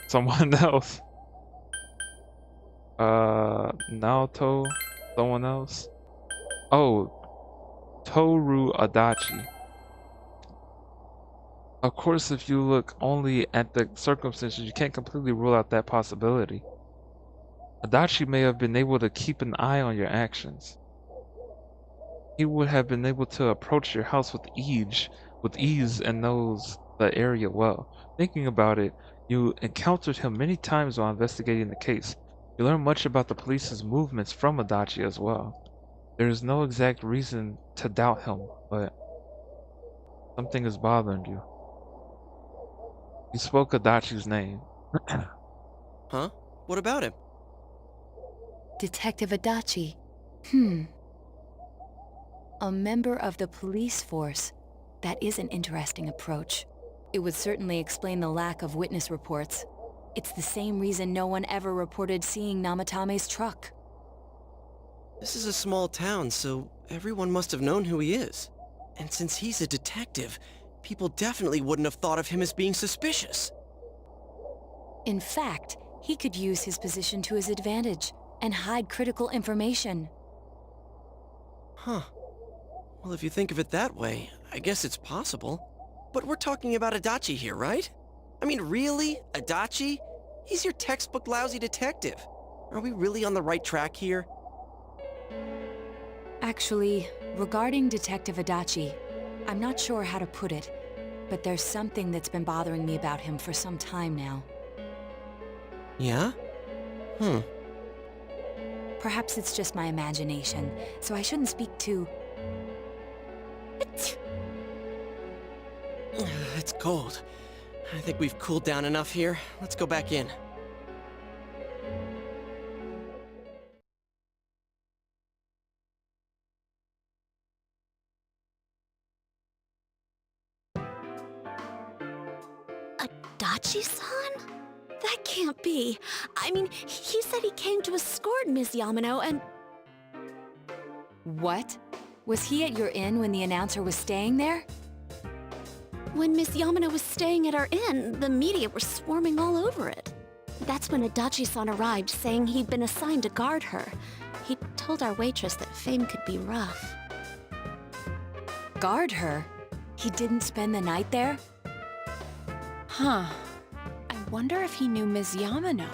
someone else. Naoto, someone else. Oh, Toru Adachi. Of course, if you look only at the circumstances, you can't completely rule out that possibility. Adachi may have been able to keep an eye on your actions. He would have been able to approach your house with ease and knows the area well. Thinking about it, you encountered him many times while investigating the case. You learned much about the police's movements from Adachi as well. There is no exact reason to doubt him, but something is bothering you. You spoke Adachi's name. Huh? What about him? Detective Adachi. A member of the police force. That is an interesting approach. It would certainly explain the lack of witness reports. It's the same reason no one ever reported seeing Namatame's truck. This is a small town, so everyone must have known who he is. And since he's a detective, people definitely wouldn't have thought of him as being suspicious. In fact, he could use his position to his advantage and hide critical information. Huh. Well, if you think of it that way, I guess it's possible. But we're talking about Adachi here, right? I mean, really? Adachi? He's your textbook lousy detective. Are we really on the right track here? Actually, regarding Detective Adachi, I'm not sure how to put it, but there's something that's been bothering me about him for some time now. Yeah? Perhaps it's just my imagination, so I shouldn't speak too... It's cold. I think we've cooled down enough here. Let's go back in. Adachi-san? That can't be. I mean, he said he came to escort Ms. Yamano and... What? Was he at your inn when the announcer was staying there? When Miss Yamano was staying at our inn, the media were swarming all over it. That's when Adachi-san arrived, saying he'd been assigned to guard her. He told our waitress that fame could be rough. Guard her? He didn't spend the night there? Huh. I wonder if he knew Ms. Yamano.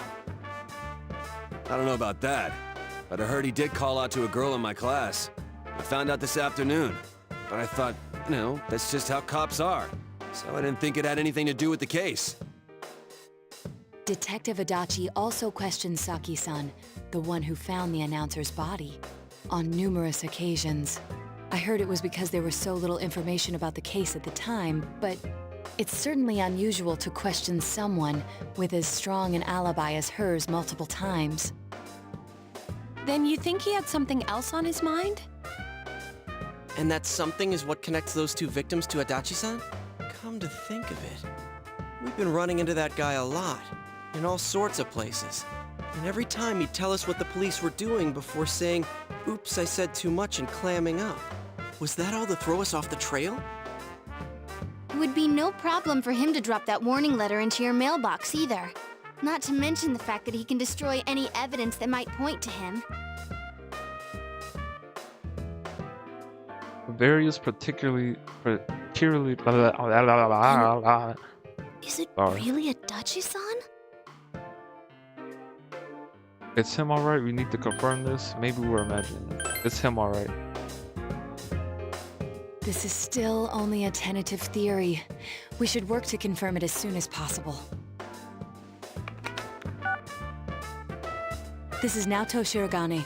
I don't know about that, but I heard he did call out to a girl in my class. I found out this afternoon, but I thought, you know, that's just how cops are. So I didn't think it had anything to do with the case. Detective Adachi also questioned Saki-san, the one who found the announcer's body, on numerous occasions. I heard it was because there was so little information about the case at the time, but it's certainly unusual to question someone with as strong an alibi as hers multiple times. Then you think he had something else on his mind? And that something is what connects those two victims to Adachi-san? Come to think of it, we've been running into that guy a lot, in all sorts of places. And every time he'd tell us what the police were doing before saying, "Oops, I said too much," and clamming up. Was that all to throw us off the trail? It would be no problem for him to drop that warning letter into your mailbox either. Not to mention the fact that he can destroy any evidence that might point to him. Various particularly Is it really Adachi-san? It's him, alright? We need to confirm this. Maybe we're imagining it. It's him, alright. This is still only a tentative theory. We should work to confirm it as soon as possible. This is Naoto Shirogane.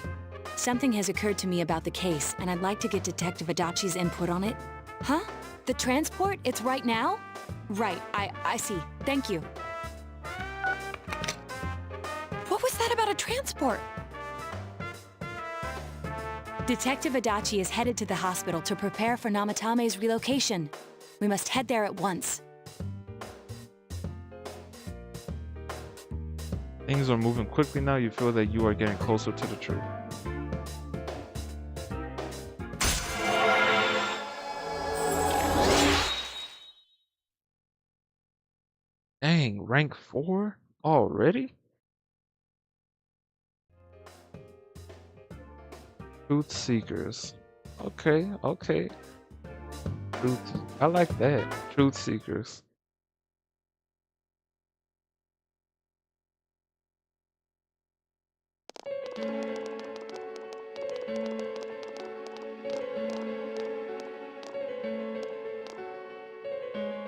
Something has occurred to me about the case, and I'd like to get Detective Adachi's input on it. Huh? The transport? It's right now? Right, I see. Thank you. What was that about a transport? Detective Adachi is headed to the hospital to prepare for Namatame's relocation. We must head there at once. Things are moving quickly now. You feel that you are getting closer to the truth. Dang, rank 4 already? Truth seekers. Okay, okay. I like that. Truth seekers.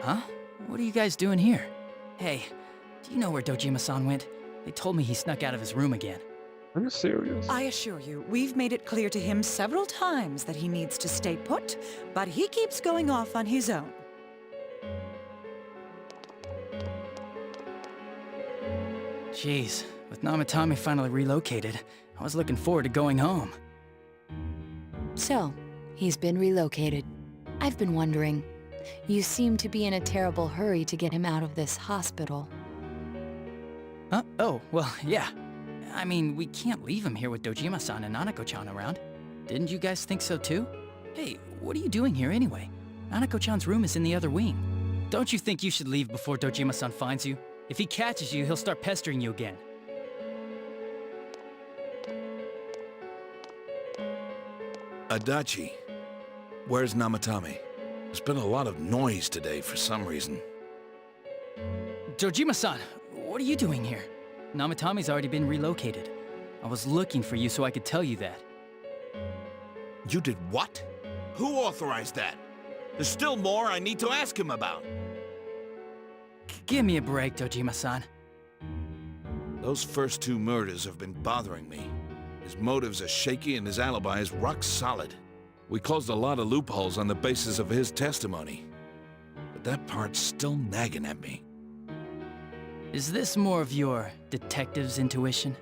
Huh? What are you guys doing here? Hey, do you know where Dojima-san went? They told me he snuck out of his room again. Are you serious? I assure you, we've made it clear to him several times that he needs to stay put, but he keeps going off on his own. Jeez, with Namatame finally relocated, I was looking forward to going home. So, he's been relocated. I've been wondering. You seem to be in a terrible hurry to get him out of this hospital. Huh? Oh, well, yeah. I mean, we can't leave him here with Dojima-san and Nanako-chan around. Didn't you guys think so too? Hey, what are you doing here anyway? Nanako-chan's room is in the other wing. Don't you think you should leave before Dojima-san finds you? If he catches you, he'll start pestering you again. Adachi, where's Namatame? There's been a lot of noise today for some reason. Dojima-san, what are you doing here? Namatame's already been relocated. I was looking for you so I could tell you that. You did what? Who authorized that? There's still more I need to ask him about. Give me a break, Dojima-san. Those first 2 murders have been bothering me. His motives are shaky and his alibi is rock solid. We closed a lot of loopholes on the basis of his testimony. But that part's still nagging at me. Is this more of your detective's intuition?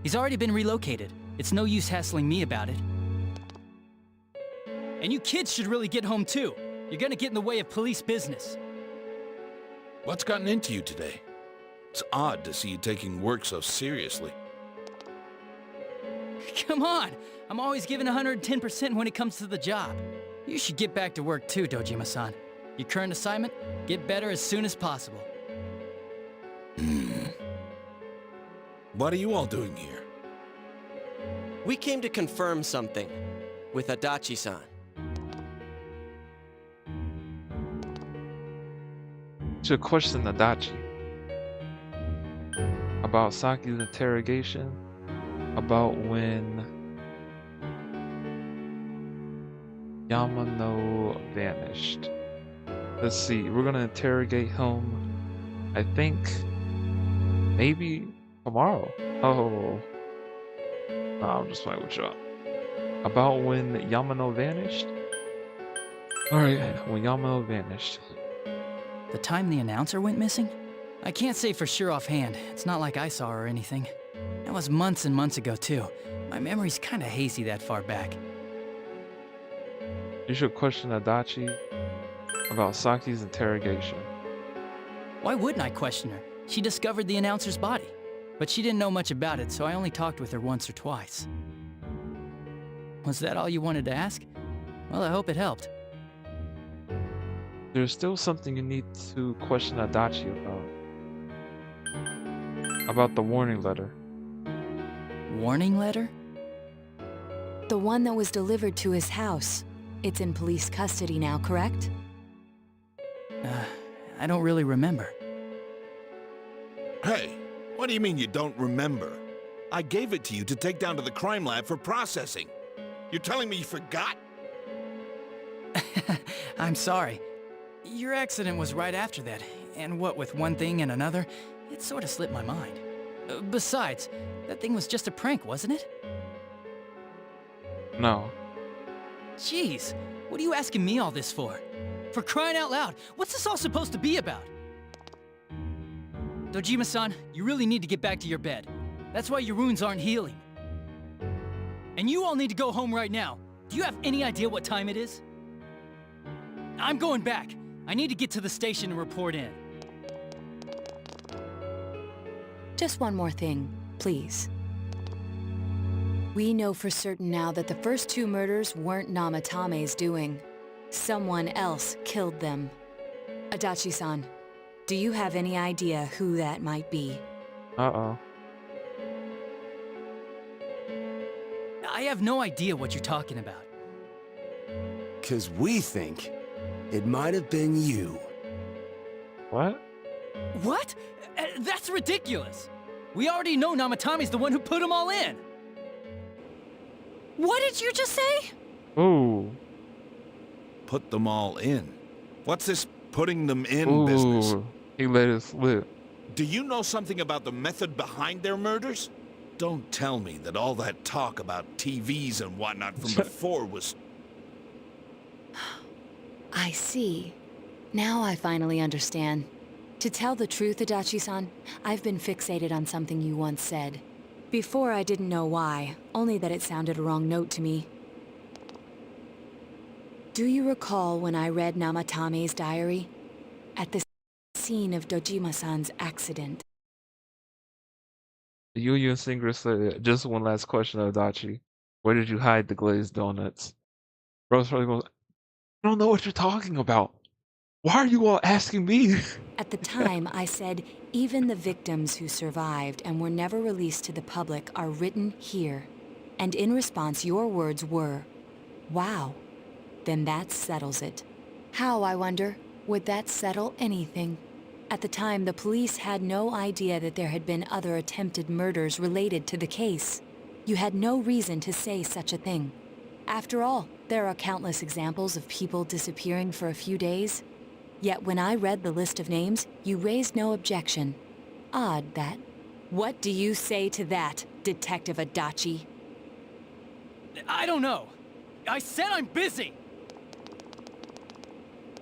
He's already been relocated. It's no use hassling me about it. And you kids should really get home too. You're gonna get in the way of police business. What's gotten into you today? It's odd to see you taking work so seriously. Come on! I'm always giving 110% when it comes to the job. You should get back to work too, Dojima-san. Your current assignment? Get better as soon as possible. What are you all doing here? We came to confirm something with Adachi-san. Should question Adachi about Saki's interrogation, about when Yamano vanished. Let's see, we're gonna interrogate him, I think, maybe tomorrow. Oh, no, I'm just playing with y'all. About when Yamano vanished? Alright, when Yamano vanished. The time the announcer went missing? I can't say for sure offhand. It's not like I saw her or anything. That was months and months ago, too. My memory's kinda hazy that far back. You should question Adachi about Saki's interrogation. Why wouldn't I question her? She discovered the announcer's body. But she didn't know much about it, so I only talked with her once or twice. Was that all you wanted to ask? Well, I hope it helped. There's still something you need to question Adachi about. About the warning letter. Warning letter? The one that was delivered to his house. It's in police custody now, correct? I don't really remember. Hey, what do you mean you don't remember? I gave it to you to take down to the crime lab for processing. You're telling me you forgot? I'm sorry. Your accident was right after that, and what with one thing and another, it sort of slipped my mind. Besides, that thing was just a prank, wasn't it? No. Jeez, what are you asking me all this for? For crying out loud, what's this all supposed to be about? Dojima-san, you really need to get back to your bed. That's why your wounds aren't healing. And you all need to go home right now. Do you have any idea what time it is? I'm going back. I need to get to the station and report in. Just one more thing, please. We know for certain now that the first 2 murders weren't Namatame's doing. Someone else killed them. Adachi-san, do you have any idea who that might be? Uh-oh. I have no idea what you're talking about. 'Cause we think it might have been you. What? What? That's ridiculous! We already know Namatame's the one who put them all in! What did you just say? Ooh. Put them all in. What's this putting them in Ooh. business? He let it slip. Do you know something about the method behind their murders? Don't tell me that all that talk about TVs and whatnot from before was... I see. Now I finally understand. To tell the truth, Adachi-san, I've been fixated on something you once said. Before I didn't know why, only that it sounded a wrong note to me. Do you recall when I read Namatame's diary? At the scene of Dojima-san's accident. Yuya Singer said, just one last question, Adachi. Where did you hide the glazed donuts? Rose probably goes, I don't know what you're talking about. Why are you all asking me? At the time, I said, even the victims who survived and were never released to the public are written here. And in response, your words were, wow. Then that settles it. How, I wonder, would that settle anything? At the time, the police had no idea that there had been other attempted murders related to the case. You had no reason to say such a thing. After all, there are countless examples of people disappearing for a few days. Yet when I read the list of names, you raised no objection. Odd, that. What do you say to that, Detective Adachi? I don't know. I said I'm busy!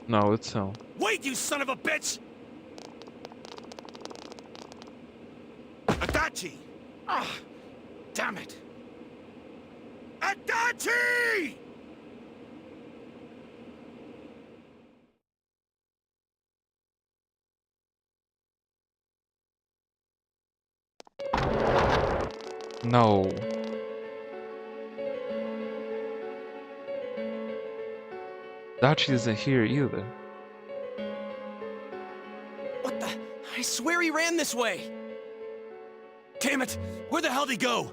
No, it's him. Wait, you son of a bitch! Adachi! Ah, damn it! Adachi! No. Dachi isn't here either. What the? I swear he ran this way. Damn it! Where the hell did he go?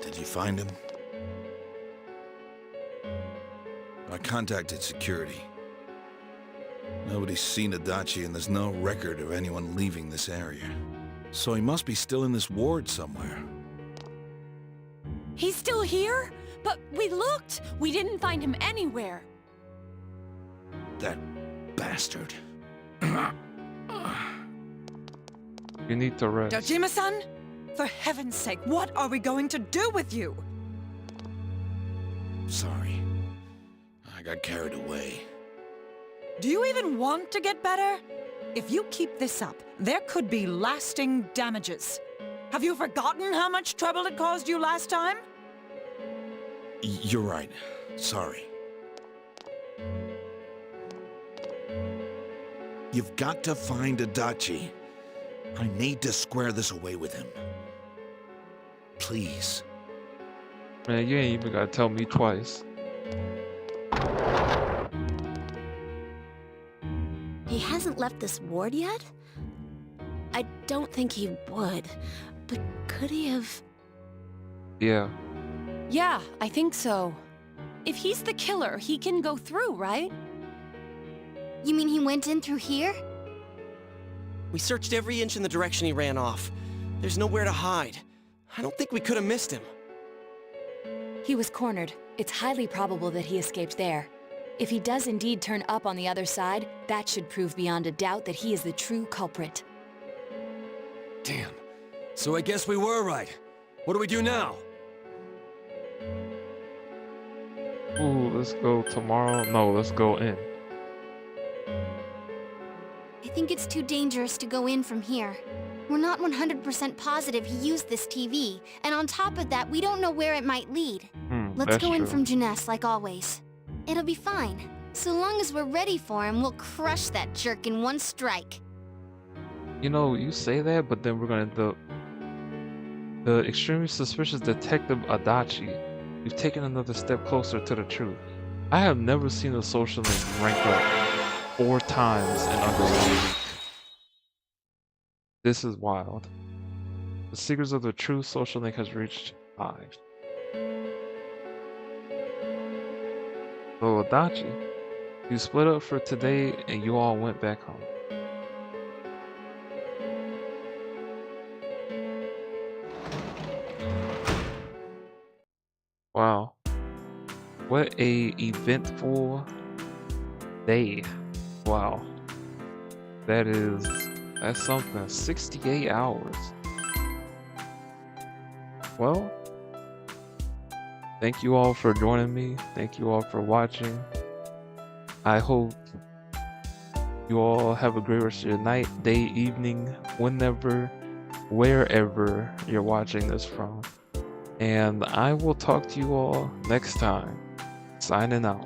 Did you find him? I contacted security. Nobody's seen Adachi and there's no record of anyone leaving this area. So he must be still in this ward somewhere. He's still here? But we looked. We didn't find him anywhere. That bastard. You need to rest. Dojima-san? For heaven's sake, what are we going to do with you? Sorry. I got carried away. Do you even want to get better? If you keep this up, there could be lasting damages. Have you forgotten how much trouble it caused you last time? You're right. Sorry. You've got to find Adachi. I need to square this away with him. Please. Man, you ain't even gotta tell me twice. He hasn't left this ward yet? I don't think he would, but could he have... Yeah. Yeah, I think so. If he's the killer, he can go through, right? You mean he went in through here? We searched every inch in the direction he ran off. There's nowhere to hide. I don't think we could have missed him. He was cornered. It's highly probable that he escaped there. If he does indeed turn up on the other side, that should prove beyond a doubt that he is the true culprit. Damn. So I guess we were right. What do we do now? Ooh, let's go tomorrow. No, let's go in. I think it's too dangerous to go in from here. We're not 100% positive he used this TV, and on top of that, we don't know where it might lead. Let's That's go in true. from Jeunesse like always. It'll be fine. So long as we're ready for him, we'll crush that jerk in one strike. You know, you say that, but then we're gonna the extremely suspicious detective Adachi. You've taken another step closer to the truth. I have never seen a social link rank up 4 times in under 1 week. This is wild. The secrets of the true social link has reached 5. So Adachi, you split up for today and you all went back home. Wow. What a eventful day. Wow. That's something. 68 hours. Well, thank you all for joining me. Thank you all for watching. I hope you all have a great rest of your night, day, evening, whenever, wherever you're watching this from. And I will talk to you all next time. Signing out.